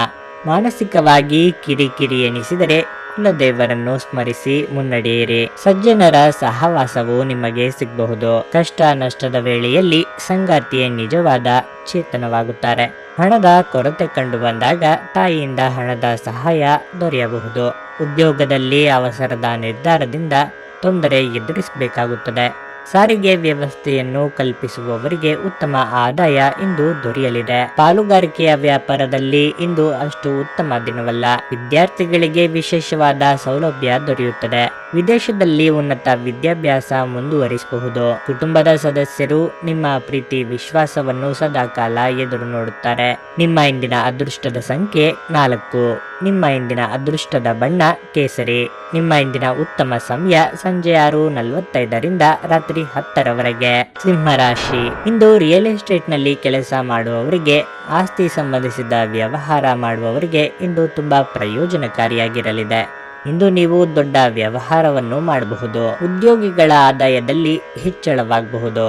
ಮಾನಸಿಕವಾಗಿ ಕಿರಿಕಿರಿ ಎನಿಸಿದರೆ ಕುಲದೇವರನ್ನು ಸ್ಮರಿಸಿ ಮುನ್ನಡೆಯಿರಿ. ಸಜ್ಜನರ ಸಹವಾಸವು ನಿಮಗೆ ಸಿಗಬಹುದು. ಕಷ್ಟ ನಷ್ಟದ ವೇಳೆಯಲ್ಲಿ ಸಂಗಾತಿಯೇ ನಿಜವಾದ ಚೇತನವಾಗುತ್ತಾರೆ. ಹಣದ ಕೊರತೆ ಕಂಡು ಬಂದಾಗ ತಾಯಿಯಿಂದ ಹಣದ ಸಹಾಯ ದೊರೆಯಬಹುದು. ಉದ್ಯೋಗದಲ್ಲಿ ಅವಸರದ ನಿರ್ಧಾರದಿಂದ ತೊಂದರೆ ಎದುರಿಸಬೇಕಾಗುತ್ತದೆ. ಸಾರಿಗೆ ವ್ಯವಸ್ಥೆಯನ್ನು ಕಲ್ಪಿಸುವವರಿಗೆ ಉತ್ತಮ ಆದಾಯ ಇಂದು ದೊರೆಯಲಿದೆ. ಪಾಲುಗಾರಿಕೆಯ ವ್ಯಾಪಾರದಲ್ಲಿ ಇಂದು ಅಷ್ಟು ಉತ್ತಮ ದಿನವಲ್ಲ. ವಿದ್ಯಾರ್ಥಿಗಳಿಗೆ ವಿಶೇಷವಾದ ಸೌಲಭ್ಯ ದೊರೆಯುತ್ತದೆ. ವಿದೇಶದಲ್ಲಿ ಉನ್ನತ ವಿದ್ಯಾಭ್ಯಾಸ ಮುಂದುವರಿಸಬಹುದು. ಕುಟುಂಬದ ಸದಸ್ಯರು ನಿಮ್ಮ ಪ್ರೀತಿ ವಿಶ್ವಾಸವನ್ನು ಸದಾಕಾಲ ಎದುರು ನೋಡುತ್ತಾರೆ. ನಿಮ್ಮ ಇಂದಿನ ಅದೃಷ್ಟದ ಸಂಖ್ಯೆ 4. ನಿಮ್ಮ ಇಂದಿನ ಅದೃಷ್ಟದ ಬಣ್ಣ ಕೇಸರಿ. ನಿಮ್ಮ ಇಂದಿನ ಉತ್ತಮ ಸಮಯ ಸಂಜೆ 6:45ರಿಂದ ರಾತ್ರಿ 10ರವರೆಗೆ. ಸಿಂಹರಾಶಿ, ಇಂದು ರಿಯಲ್ ಎಸ್ಟೇಟ್ ನಲ್ಲಿ ಕೆಲಸ ಮಾಡುವವರಿಗೆ, ಆಸ್ತಿ ಸಂಬಂಧಿಸಿದ ವ್ಯವಹಾರ ಮಾಡುವವರಿಗೆ ಇಂದು ತುಂಬಾ ಪ್ರಯೋಜನಕಾರಿಯಾಗಿರಲಿದೆ. ಇಂದು ನೀವು ದೊಡ್ಡ ವ್ಯವಹಾರವನ್ನು ಮಾಡಬಹುದು. ಉದ್ಯೋಗಿಗಳ ಆದಾಯದಲ್ಲಿ ಹೆಚ್ಚಳವಾಗಬಹುದು.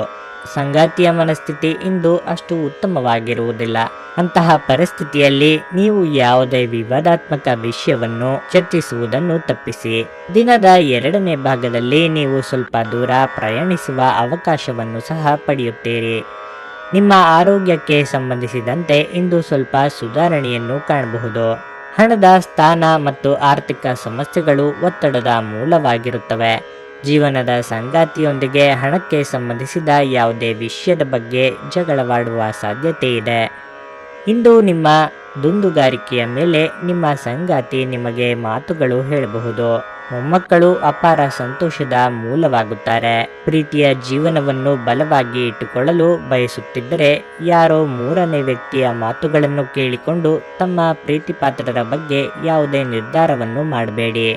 ಸಂಗಾತಿಯ ಮನಸ್ಥಿತಿ ಇಂದು ಅಷ್ಟು ಉತ್ತಮವಾಗಿರುವುದಿಲ್ಲ. ಅಂತಹ ಪರಿಸ್ಥಿತಿಯಲ್ಲಿ ನೀವು ಯಾವುದೇ ವಿವಾದಾತ್ಮಕ ವಿಷಯವನ್ನು ಚರ್ಚಿಸುವುದನ್ನು ತಪ್ಪಿಸಿ. ದಿನದ 2ನೇ ಭಾಗದಲ್ಲಿ ನೀವು ಸ್ವಲ್ಪ ದೂರ ಪ್ರಯಾಣಿಸುವ ಅವಕಾಶವನ್ನು ಸಹ ಪಡೆಯುತ್ತೀರಿ. ನಿಮ್ಮ ಆರೋಗ್ಯಕ್ಕೆ ಸಂಬಂಧಿಸಿದಂತೆ ಇಂದು ಸ್ವಲ್ಪ ಸುಧಾರಣೆಯನ್ನು ಕಾಣಬಹುದು. ಹಣದ ಸ್ಥಾನ ಮತ್ತು ಆರ್ಥಿಕ ಸಮಸ್ಯೆಗಳು ಒತ್ತಡದ ಮೂಲವಾಗಿರುತ್ತವೆ. ಜೀವನದ ಸಂಗಾತಿಯೊಂದಿಗೆ ಹಣಕ್ಕೆ ಸಂಬಂಧಿಸಿದ ಯಾವುದೇ ವಿಷಯದ ಬಗ್ಗೆ ಜಗಳವಾಡುವ ಸಾಧ್ಯತೆ ಇದೆ. ಇಂದು ನಿಮ್ಮ ದುಂದುಗಾರಿಕೆಯ ಮೇಲೆ ನಿಮ್ಮ ಸಂಗಾತಿ ನಿಮಗೆ ಮಾತುಗಳು ಹೇಳಬಹುದು. ಮೊಮ್ಮಕ್ಕಳು ಅಪಾರ ಸಂತೋಷದ ಮೂಲವಾಗುತ್ತಾರೆ. ಪ್ರೀತಿಯ ಜೀವನವನ್ನು ಬಲವಾಗಿ ಇಟ್ಟುಕೊಳ್ಳಲು ಬಯಸುತ್ತಿದ್ದರೆ ಯಾರೋ 3ನೇ ವ್ಯಕ್ತಿಯ ಮಾತುಗಳನ್ನು ಕೇಳಿಕೊಂಡು ತಮ್ಮ ಪ್ರೀತಿಪಾತ್ರರ ಬಗ್ಗೆ ಯಾವುದೇ ನಿರ್ಧಾರವನ್ನು ಮಾಡಬೇಡಿ.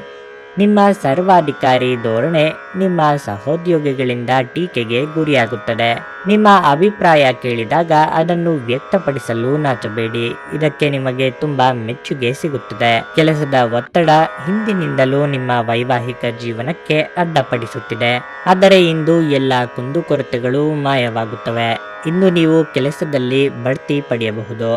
ನಿಮ್ಮ ಸರ್ವಾಧಿಕಾರಿ ಧೋರಣೆ ನಿಮ್ಮ ಸಹೋದ್ಯೋಗಿಗಳಿಂದ ಟೀಕೆಗೆ ಗುರಿಯಾಗುತ್ತದೆ. ನಿಮ್ಮ ಅಭಿಪ್ರಾಯ ಕೇಳಿದಾಗ ಅದನ್ನು ವ್ಯಕ್ತಪಡಿಸಲು ನಾಚಬೇಡಿ. ಇದಕ್ಕೆ ನಿಮಗೆ ತುಂಬಾ ಮೆಚ್ಚುಗೆ ಸಿಗುತ್ತದೆ. ಕೆಲಸದ ಒತ್ತಡ ಹಿಂದಿನಿಂದಲೂ ನಿಮ್ಮ ವೈವಾಹಿಕ ಜೀವನಕ್ಕೆ ಅಡ್ಡಪಡಿಸುತ್ತಿದೆ. ಆದರೆ ಇಂದು ಎಲ್ಲ ಕುಂದುಕೊರತೆಗಳು ಮಾಯವಾಗುತ್ತವೆ. ಇಂದು ನೀವು ಕೆಲಸದಲ್ಲಿ ಬಡ್ತಿ ಪಡೆಯಬಹುದು.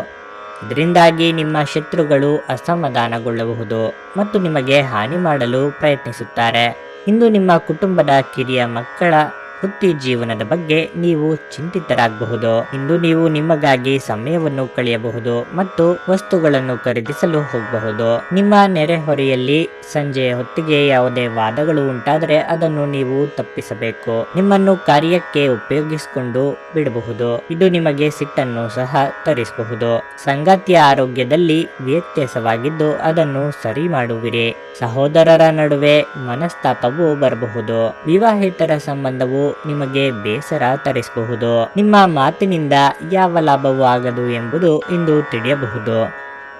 ಇದರಿಂದಾಗಿ ನಿಮ್ಮ ಶತ್ರುಗಳು ಅಸಮಾಧಾನಗೊಳ್ಳಬಹುದು ಮತ್ತು ನಿಮಗೆ ಹಾನಿ ಮಾಡಲು ಪ್ರಯತ್ನಿಸುತ್ತಾರೆ. ಇಂದು ನಿಮ್ಮ ಕುಟುಂಬದ ಕಿರಿಯ ಮಕ್ಕಳ ವೃತ್ತಿ ಜೀವನದ ಬಗ್ಗೆ ನೀವು ಚಿಂತಿತರಾಗಬಹುದು. ಇಂದು ನೀವು ನಿಮಗಾಗಿ ಸಮಯವನ್ನು ಕಳೆಯಬಹುದು ಮತ್ತು ವಸ್ತುಗಳನ್ನು ಖರೀದಿಸಲು ಹೋಗಬಹುದು. ನಿಮ್ಮ ನೆರೆಹೊರೆಯಲ್ಲಿ ಸಂಜೆಯ ಹೊತ್ತಿಗೆ ಯಾವುದೇ ವಾದಗಳು ಉಂಟಾದರೆ ಅದನ್ನು ನೀವು ತಪ್ಪಿಸಬೇಕು. ನಿಮ್ಮನ್ನು ಕಾರ್ಯಕ್ಕೆ ಉಪಯೋಗಿಸಿಕೊಂಡು ಬಿಡಬಹುದು. ಇದು ನಿಮಗೆ ಸಿಟ್ಟನ್ನು ಸಹ ತರಿಸಬಹುದು. ಸಂಗಾತಿಯ ಆರೋಗ್ಯದಲ್ಲಿ ವ್ಯತ್ಯಾಸವಾಗಿದ್ದು ಅದನ್ನು ಸರಿ ಮಾಡುವಿರಿ. ಸಹೋದರರ ನಡುವೆ ಮನಸ್ತಾಪವು ಬರಬಹುದು. ವಿವಾಹೇತರ ಸಂಬಂಧವು ನಿಮಗೆ ಬೇಸರ ತರಿಸಬಹುದು. ನಿಮ್ಮ ಮಾತಿನಿಂದ ಯಾವ ಲಾಭವೂ ಆಗದು ಎಂಬುದು ಇಂದು ತಿಳಿಯಬಹುದು.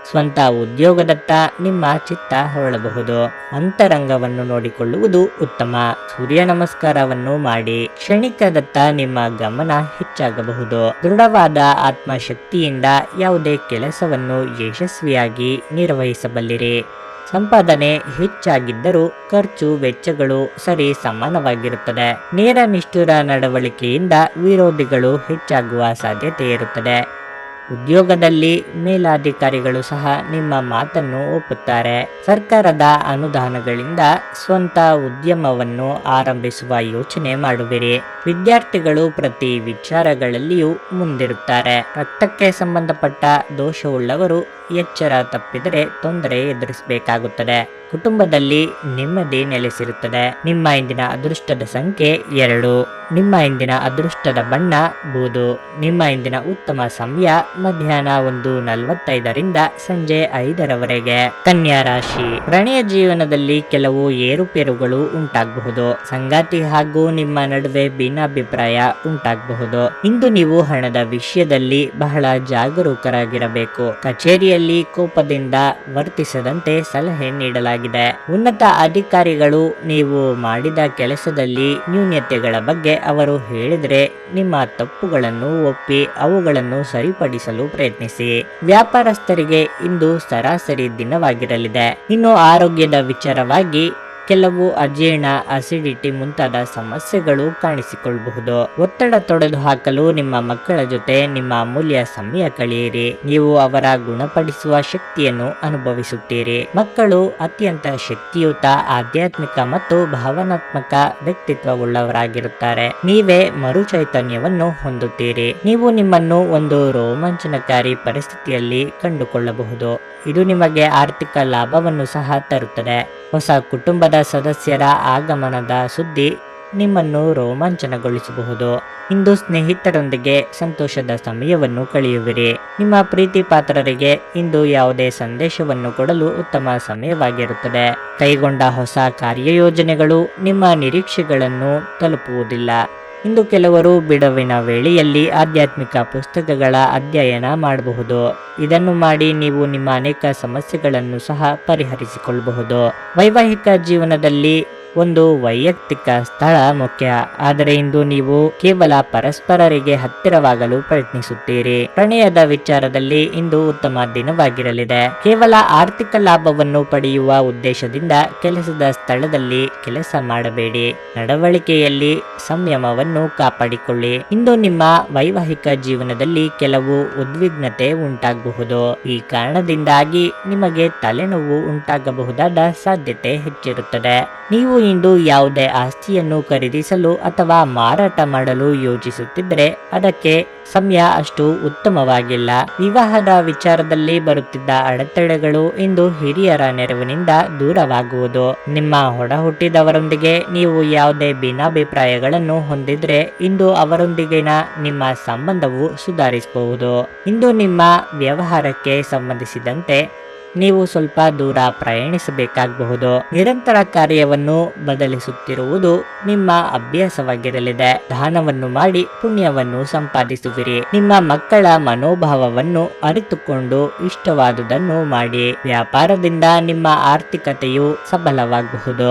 ಸ್ವಂತ ಉದ್ಯೋಗದತ್ತ ನಿಮ್ಮ ಚಿತ್ತ ಹೊರಳಬಹುದು. ಅಂತರಂಗವನ್ನು ನೋಡಿಕೊಳ್ಳುವುದು ಉತ್ತಮ. ಸೂರ್ಯ ನಮಸ್ಕಾರವನ್ನು ಮಾಡಿ. ಕ್ಷಣಿಕದತ್ತ ನಿಮ್ಮ ಗಮನ ಹೆಚ್ಚಾಗಬಹುದು. ದೃಢವಾದ ಆತ್ಮಶಕ್ತಿಯಿಂದ ಯಾವುದೇ ಕೆಲಸವನ್ನು ಯಶಸ್ವಿಯಾಗಿ ನಿರ್ವಹಿಸಬಲ್ಲಿರಿ. ಸಂಪಾದನೆ ಹೆಚ್ಚಾಗಿದ್ದರೂ ಖರ್ಚು ವೆಚ್ಚಗಳು ಸರಿ ಸಮಾನವಾಗಿರುತ್ತದೆ. ನೇರ ನಿಷ್ಠುರ ನಡವಳಿಕೆಯಿಂದ ವಿರೋಧಿಗಳು ಹೆಚ್ಚಾಗುವ ಸಾಧ್ಯತೆ ಇರುತ್ತದೆ. ಉದ್ಯೋಗದಲ್ಲಿ ಮೇಲಾಧಿಕಾರಿಗಳು ಸಹ ನಿಮ್ಮ ಮಾತನ್ನು ಒಪ್ಪುತ್ತಾರೆ. ಸರ್ಕಾರದ ಅನುದಾನಗಳಿಂದ ಸ್ವಂತ ಉದ್ಯಮವನ್ನು ಆರಂಭಿಸುವ ಯೋಚನೆ ಮಾಡುವಿರಿ. ವಿದ್ಯಾರ್ಥಿಗಳು ಪ್ರತಿ ವಿಚಾರಗಳಲ್ಲಿಯೂ ಮುಂದಿರುತ್ತಾರೆ. ರಕ್ತಕ್ಕೆ ಸಂಬಂಧಪಟ್ಟ ದೋಷವುಳ್ಳವರು ಎಚ್ಚರ ತಪ್ಪಿದರೆ ತೊಂದರೆ ಎದುರಿಸಬೇಕಾಗುತ್ತದೆ. ಕುಟುಂಬದಲ್ಲಿ ನೆಮ್ಮದಿ ನೆಲೆಸಿರುತ್ತದೆ. ನಿಮ್ಮ ಇಂದಿನ ಅದೃಷ್ಟದ ಸಂಖ್ಯೆ 2. ನಿಮ್ಮ ಇಂದಿನ ಅದೃಷ್ಟದ ಬಣ್ಣ ಬೂದು. ನಿಮ್ಮ ಇಂದಿನ ಉತ್ತಮ ಸಮಯ ಮಧ್ಯಾಹ್ನ 1:45ರಿಂದ ಸಂಜೆ 5ರವರೆಗೆ. ಕನ್ಯಾ ರಾಶಿ. ಪ್ರಣಯ ಜೀವನದಲ್ಲಿ ಕೆಲವು ಏರುಪೇರುಗಳು ಉಂಟಾಗಬಹುದು. ಸಂಗಾತಿ ಹಾಗೂ ನಿಮ್ಮ ನಡುವೆ ಭಿನ್ನಾಭಿಪ್ರಾಯ ಉಂಟಾಗಬಹುದು. ಇಂದು ನೀವು ಹಣದ ವಿಷಯದಲ್ಲಿ ಬಹಳ ಜಾಗರೂಕರಾಗಿರಬೇಕು. ಕಚೇರಿಯಲ್ಲಿ ಕೋಪದಿಂದ ವರ್ತಿಸದಂತೆ ಸಲಹೆ ನೀಡಲಾಗಿದೆ. ಉನ್ನತ ಅಧಿಕಾರಿಗಳು ನೀವು ಮಾಡಿದ ಕೆಲಸದಲ್ಲಿ ನ್ಯೂನತೆಗಳ ಬಗ್ಗೆ ಅವರು ಹೇಳಿದರೆ ನಿಮ್ಮ ತಪ್ಪುಗಳನ್ನು ಒಪ್ಪಿ ಅವುಗಳನ್ನು ಸರಿಪಡಿಸಲು ಪ್ರಯತ್ನಿಸಿ. ವ್ಯಾಪಾರಸ್ಥರಿಗೆ ಇಂದು ಸರಾಸರಿ ದಿನವಾಗಿರಲಿದೆ. ಇನ್ನು ಆರೋಗ್ಯದ ವಿಚಾರವಾಗಿ ಕೆಲವು ಅಜೀರ್ಣ, ಅಸಿಡಿಟಿ ಮುಂತಾದ ಸಮಸ್ಯೆಗಳು ಕಾಣಿಸಿಕೊಳ್ಳಬಹುದು. ಒತ್ತಡ ತೊಡೆದು ಹಾಕಲು ನಿಮ್ಮ ಮಕ್ಕಳ ಜೊತೆ ನಿಮ್ಮ ಅಮೂಲ್ಯ ಸಮಯ ಕಳೆಯಿರಿ. ನೀವು ಅವರ ಗುಣಪಡಿಸುವ ಶಕ್ತಿಯನ್ನು ಅನುಭವಿಸುತ್ತೀರಿ. ಮಕ್ಕಳು ಅತ್ಯಂತ ಶಕ್ತಿಯುತ, ಆಧ್ಯಾತ್ಮಿಕ ಮತ್ತು ಭಾವನಾತ್ಮಕ ವ್ಯಕ್ತಿತ್ವವುಳ್ಳವರಾಗಿರುತ್ತಾರೆ. ನೀವೇ ಮರುಚೈತನ್ಯವನ್ನು ಹೊಂದುತ್ತೀರಿ. ನೀವು ನಿಮ್ಮನ್ನು ಒಂದು ರೋಮಾಂಚನಕಾರಿ ಪರಿಸ್ಥಿತಿಯಲ್ಲಿ ಕಂಡುಕೊಳ್ಳಬಹುದು. ಇದು ನಿಮಗೆ ಆರ್ಥಿಕ ಲಾಭವನ್ನು ಸಹ ತರುತ್ತದೆ. ಹೊಸ ಕುಟುಂಬದ ಸದಸ್ಯರ ಆಗಮನದ ಸುದ್ದಿ ನಿಮ್ಮನ್ನು ರೋಮಾಂಚನಗೊಳಿಸಬಹುದು. ಇಂದು ಸ್ನೇಹಿತರೊಂದಿಗೆ ಸಂತೋಷದ ಸಮಯವನ್ನು ಕಳೆಯುವಿರಿ. ನಿಮ್ಮ ಪ್ರೀತಿ ಪಾತ್ರರಿಗೆ ಇಂದು ಯಾವುದೇ ಸಂದೇಶವನ್ನು ಕೊಡಲು ಉತ್ತಮ ಸಮಯವಾಗಿರುತ್ತದೆ. ಕೈಗೊಂಡ ಹೊಸ ಕಾರ್ಯಯೋಜನೆಗಳು ನಿಮ್ಮ ನಿರೀಕ್ಷೆಗಳನ್ನು ತಲುಪುವುದಿಲ್ಲ. ಇಂದು ಕೆಲವರು ಬಿಡುವಿನ ವೇಳೆಯಲ್ಲಿ ಆಧ್ಯಾತ್ಮಿಕ ಪುಸ್ತಕಗಳ ಅಧ್ಯಯನ ಮಾಡಬಹುದು. ಇದನ್ನು ಮಾಡಿ ನೀವು ನಿಮ್ಮ ಅನೇಕ ಸಮಸ್ಯೆಗಳನ್ನು ಸಹ ಪರಿಹರಿಸಿಕೊಳ್ಳಬಹುದು. ವೈವಾಹಿಕ ಜೀವನದಲ್ಲಿ ಒಂದು ವೈಯಕ್ತಿಕ ಸ್ಥಳ ಮುಖ್ಯ. ಆದರೆ ಇಂದು ನೀವು ಕೇವಲ ಪರಸ್ಪರರಿಗೆ ಹತ್ತಿರವಾಗಲು ಪ್ರಯತ್ನಿಸುತ್ತೀರಿ. ಪ್ರಣಯದ ವಿಚಾರದಲ್ಲಿ ಇಂದು ಉತ್ತಮ ದಿನವಾಗಿರಲಿದೆ. ಕೇವಲ ಆರ್ಥಿಕ ಲಾಭವನ್ನು ಪಡೆಯುವ ಉದ್ದೇಶದಿಂದ ಕೆಲಸದ ಸ್ಥಳದಲ್ಲಿ ಕೆಲಸ ಮಾಡಬೇಡಿ. ನಡವಳಿಕೆಯಲ್ಲಿ ಸಂಯಮವನ್ನು ಕಾಪಾಡಿಕೊಳ್ಳಿ. ಇಂದು ನಿಮ್ಮ ವೈವಾಹಿಕ ಜೀವನದಲ್ಲಿ ಕೆಲವು ಉದ್ವಿಗ್ನತೆ ಉಂಟಾಗಬಹುದು. ಈ ಕಾರಣದಿಂದಾಗಿ ನಿಮಗೆ ತಲೆನೋವು ಉಂಟಾಗಬಹುದಾದ ಸಾಧ್ಯತೆ ಹೆಚ್ಚಿರುತ್ತದೆ. ನೀವು ಇಂದು ಯಾವುದೇ ಆಸ್ತಿಯನ್ನು ಖರೀದಿಸಲು ಅಥವಾ ಮಾರಾಟ ಮಾಡಲು ಯೋಚಿಸುತ್ತಿದ್ದರೆ ಅದಕ್ಕೆ ಸಮಯ ಅಷ್ಟು ಉತ್ತಮವಾಗಿಲ್ಲ. ವಿವಾಹದ ವಿಚಾರದಲ್ಲಿ ಬರುತ್ತಿದ್ದ ಅಡೆತಡೆಗಳು ಇಂದು ಹಿರಿಯರ ನೆರವಿನಿಂದ ದೂರವಾಗುವುದು. ನಿಮ್ಮ ಒಡಹುಟ್ಟಿದವರೊಂದಿಗೆ ನೀವು ಯಾವುದೇ ಭಿನ್ನಾಭಿಪ್ರಾಯಗಳನ್ನು ಹೊಂದಿದ್ರೆ ಇಂದು ಅವರೊಂದಿಗಿನ ನಿಮ್ಮ ಸಂಬಂಧವು ಸುಧಾರಿಸಬಹುದು. ಇಂದು ನಿಮ್ಮ ವ್ಯವಹಾರಕ್ಕೆ ಸಂಬಂಧಿಸಿದಂತೆ ನೀವು ಸ್ವಲ್ಪ ದೂರ ಪ್ರಯಾಣಿಸಬೇಕಾಗಬಹುದು. ನಿರಂತರ ಕಾರ್ಯವನ್ನು ಬದಲಿಸುತ್ತಿರುವುದು ನಿಮ್ಮ ಅಭ್ಯಾಸವಾಗಿರಲಿದೆ. ದಾನವನ್ನು ಮಾಡಿ ಪುಣ್ಯವನ್ನು ಸಂಪಾದಿಸುವಿರಿ. ನಿಮ್ಮ ಮಕ್ಕಳ ಮನೋಭಾವವನ್ನು ಅರಿತುಕೊಂಡು ಇಷ್ಟವಾದುದನ್ನು ಮಾಡಿ. ವ್ಯಾಪಾರದಿಂದ ನಿಮ್ಮ ಆರ್ಥಿಕತೆಯು ಸಬಲವಾಗಬಹುದು.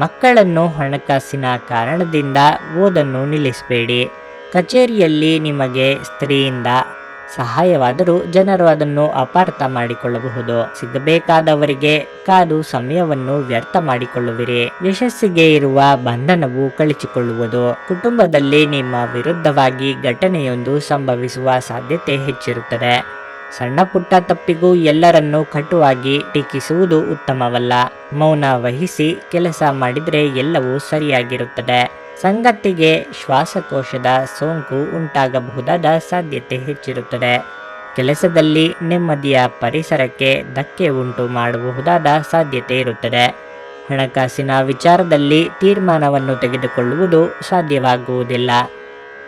ಮಕ್ಕಳನ್ನು ಹಣಕಾಸಿನ ಕಾರಣದಿಂದ ಓದನ್ನು ನಿಲ್ಲಿಸಬೇಡಿ. ಕಚೇರಿಯಲ್ಲಿ ನಿಮಗೆ ಸ್ತ್ರೀಯಿಂದ ಸಹಾಯವಾದರೂ ಜನರು ಅದನ್ನು ಅಪಾರ್ಥ ಮಾಡಿಕೊಳ್ಳಬಹುದು. ಸಿಗಬೇಕಾದವರಿಗೆ ಕಾದು ಸಮಯವನ್ನು ವ್ಯರ್ಥ ಮಾಡಿಕೊಳ್ಳುವಿರಿ. ಯಶಸ್ಸಿಗೆ ಇರುವ ಬಂಧನವು ಕಳಚಿಕೊಳ್ಳುವುದು. ಕುಟುಂಬದಲ್ಲಿ ನಿಮ್ಮ ವಿರುದ್ಧವಾಗಿ ಘಟನೆಯೊಂದು ಸಂಭವಿಸುವ ಸಾಧ್ಯತೆ ಹೆಚ್ಚಿರುತ್ತದೆ. ಸಣ್ಣ ಪುಟ್ಟ ತಪ್ಪಿಗೂ ಎಲ್ಲರನ್ನೂ ಕಟುವಾಗಿ ಟೀಕಿಸುವುದು ಉತ್ತಮವಲ್ಲ. ಮೌನ ವಹಿಸಿ ಕೆಲಸ ಮಾಡಿದರೆ ಎಲ್ಲವೂ ಸರಿಯಾಗಿರುತ್ತದೆ. ಸಂಗತಿಗೆ ಶ್ವಾಸಕೋಶದ ಸೋಂಕು ಉಂಟಾಗಬಹುದಾದ ಸಾಧ್ಯತೆ ಹೆಚ್ಚಿರುತ್ತದೆ. ಕೆಲಸದಲ್ಲಿ ನೆಮ್ಮದಿಯ ಪರಿಸರಕ್ಕೆ ಧಕ್ಕೆ ಉಂಟು ಮಾಡಬಹುದಾದ ಸಾಧ್ಯತೆ ಇರುತ್ತದೆ. ಹಣಕಾಸಿನ ವಿಚಾರದಲ್ಲಿ ತೀರ್ಮಾನವನ್ನು ತೆಗೆದುಕೊಳ್ಳುವುದು ಸಾಧ್ಯವಾಗುವುದಿಲ್ಲ.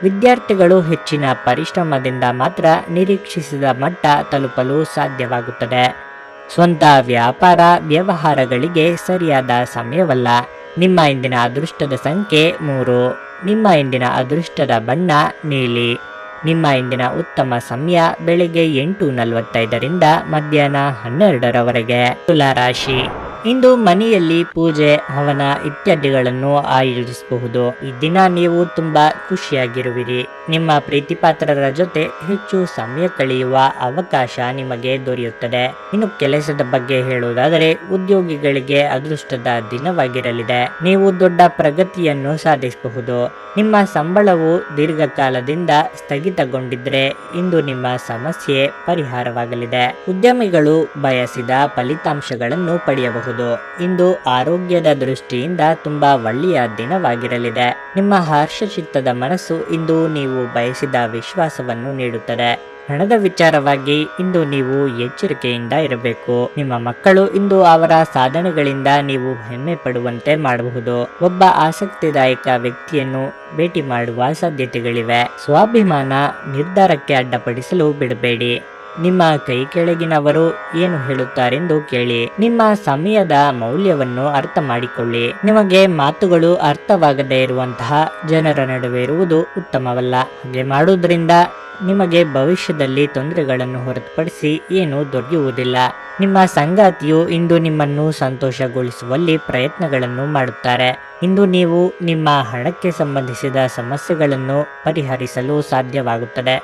ವಿದ್ಯಾರ್ಥಿಗಳು ಹೆಚ್ಚಿನ ಪರಿಶ್ರಮದಿಂದ ಮಾತ್ರ ನಿರೀಕ್ಷಿಸಿದ ಮಟ್ಟ ತಲುಪಲು ಸಾಧ್ಯವಾಗುತ್ತದೆ. ಸ್ವಂತ ವ್ಯಾಪಾರ ವ್ಯವಹಾರಗಳಿಗೆ ಸರಿಯಾದ ಸಮಯವಲ್ಲ. ನಿಮ್ಮ ಇಂದಿನ ಅದೃಷ್ಟದ ಸಂಖ್ಯೆ 3. ನಿಮ್ಮ ಇಂದಿನ ಅದೃಷ್ಟದ ಬಣ್ಣ ನೀಲಿ. ನಿಮ್ಮ ಇಂದಿನ ಉತ್ತಮ ಸಮಯ ಬೆಳಗ್ಗೆ 8:45ರಿಂದ ಮಧ್ಯಾಹ್ನ 12ರವರೆಗೆ. ತುಲಾ ರಾಶಿ. ಇಂದು ಮನೆಯಲ್ಲಿ ಪೂಜೆ, ಹವನ ಇತ್ಯಾದಿಗಳನ್ನು ಆಯೋಜಿಸಬಹುದು. ಈ ದಿನ ನೀವು ತುಂಬಾ ಖುಷಿಯಾಗಿರುವಿರಿ. ನಿಮ್ಮ ಪ್ರೀತಿಪಾತ್ರರ ಜೊತೆ ಹೆಚ್ಚು ಸಮಯ ಕಳೆಯುವ ಅವಕಾಶ ನಿಮಗೆ ದೊರೆಯುತ್ತದೆ. ಇನ್ನು ಕೆಲಸದ ಬಗ್ಗೆ ಹೇಳುವುದಾದರೆ ಉದ್ಯೋಗಿಗಳಿಗೆ ಅದೃಷ್ಟದ ದಿನವಾಗಿರಲಿದೆ. ನೀವು ದೊಡ್ಡ ಪ್ರಗತಿಯನ್ನು ಸಾಧಿಸಬಹುದು. ನಿಮ್ಮ ಸಂಬಳವು ದೀರ್ಘಕಾಲದಿಂದ ಸ್ಥಗಿತಗೊಂಡಿದ್ರೆ ಇಂದು ನಿಮ್ಮ ಸಮಸ್ಯೆ ಪರಿಹಾರವಾಗಲಿದೆ. ಉದ್ಯಮಿಗಳು ಬಯಸಿದ ಫಲಿತಾಂಶಗಳನ್ನು ಪಡೆಯಬಹುದು. ಇಂದು ಆರೋಗ್ಯದ ದೃಷ್ಟಿಯಿಂದ ತುಂಬಾ ಒಳ್ಳೆಯ ದಿನವಾಗಿರಲಿದೆ. ನಿಮ್ಮ ಹರ್ಷಚಿತ್ತದ ಮನಸ್ಸು ಇಂದು ನೀವು ಬಯಸಿದ ವಿಶ್ವಾಸವನ್ನು ನೀಡುತ್ತದೆ. ಹಣದ ವಿಚಾರವಾಗಿ ಇಂದು ನೀವು ಎಚ್ಚರಿಕೆಯಿಂದ ಇರಬೇಕು. ನಿಮ್ಮ ಮಕ್ಕಳು ಇಂದು ಅವರ ಸಾಧನೆಗಳಿಂದ ನೀವು ಹೆಮ್ಮೆ ಪಡುವಂತೆ ಮಾಡಬಹುದು. ಒಬ್ಬ ಆಸಕ್ತಿದಾಯಕ ವ್ಯಕ್ತಿಯನ್ನು ಭೇಟಿ ಮಾಡುವ ಸಾಧ್ಯತೆಗಳಿವೆ. ಸ್ವಾಭಿಮಾನ ನಿರ್ಧಾರಕ್ಕೆ ಅಡ್ಡಪಡಿಸಲು ಬಿಡಬೇಡಿ. ನಿಮ್ಮ ಕೈ ಕೆಳಗಿನವರು ಏನು ಹೇಳುತ್ತಾರೆಂದು ಕೇಳಿ. ನಿಮ್ಮ ಸಮಯದ ಮೌಲ್ಯವನ್ನು ಅರ್ಥ ಮಾಡಿಕೊಳ್ಳಿ. ನಿಮಗೆ ಮಾತುಗಳು ಅರ್ಥವಾಗದೇ ಇರುವಂತಹ ಜನರ ನಡುವೆ ಇರುವುದು ಉತ್ತಮವಲ್ಲ. ಹಾಗೆ ಮಾಡುವುದರಿಂದ ನಿಮಗೆ ಭವಿಷ್ಯದಲ್ಲಿ ತೊಂದರೆಗಳನ್ನು ಹೊರತುಪಡಿಸಿ ಏನೂ ದೊರೆಯುವುದಿಲ್ಲ. ನಿಮ್ಮ ಸಂಗಾತಿಯು ಇಂದು ನಿಮ್ಮನ್ನು ಸಂತೋಷಗೊಳಿಸುವಲ್ಲಿ ಪ್ರಯತ್ನಗಳನ್ನು ಮಾಡುತ್ತಾರೆ. ಇಂದು ನೀವು ನಿಮ್ಮ ಹಣಕ್ಕೆ ಸಂಬಂಧಿಸಿದ ಸಮಸ್ಯೆಗಳನ್ನು ಪರಿಹರಿಸಲು ಸಾಧ್ಯವಾಗುತ್ತದೆ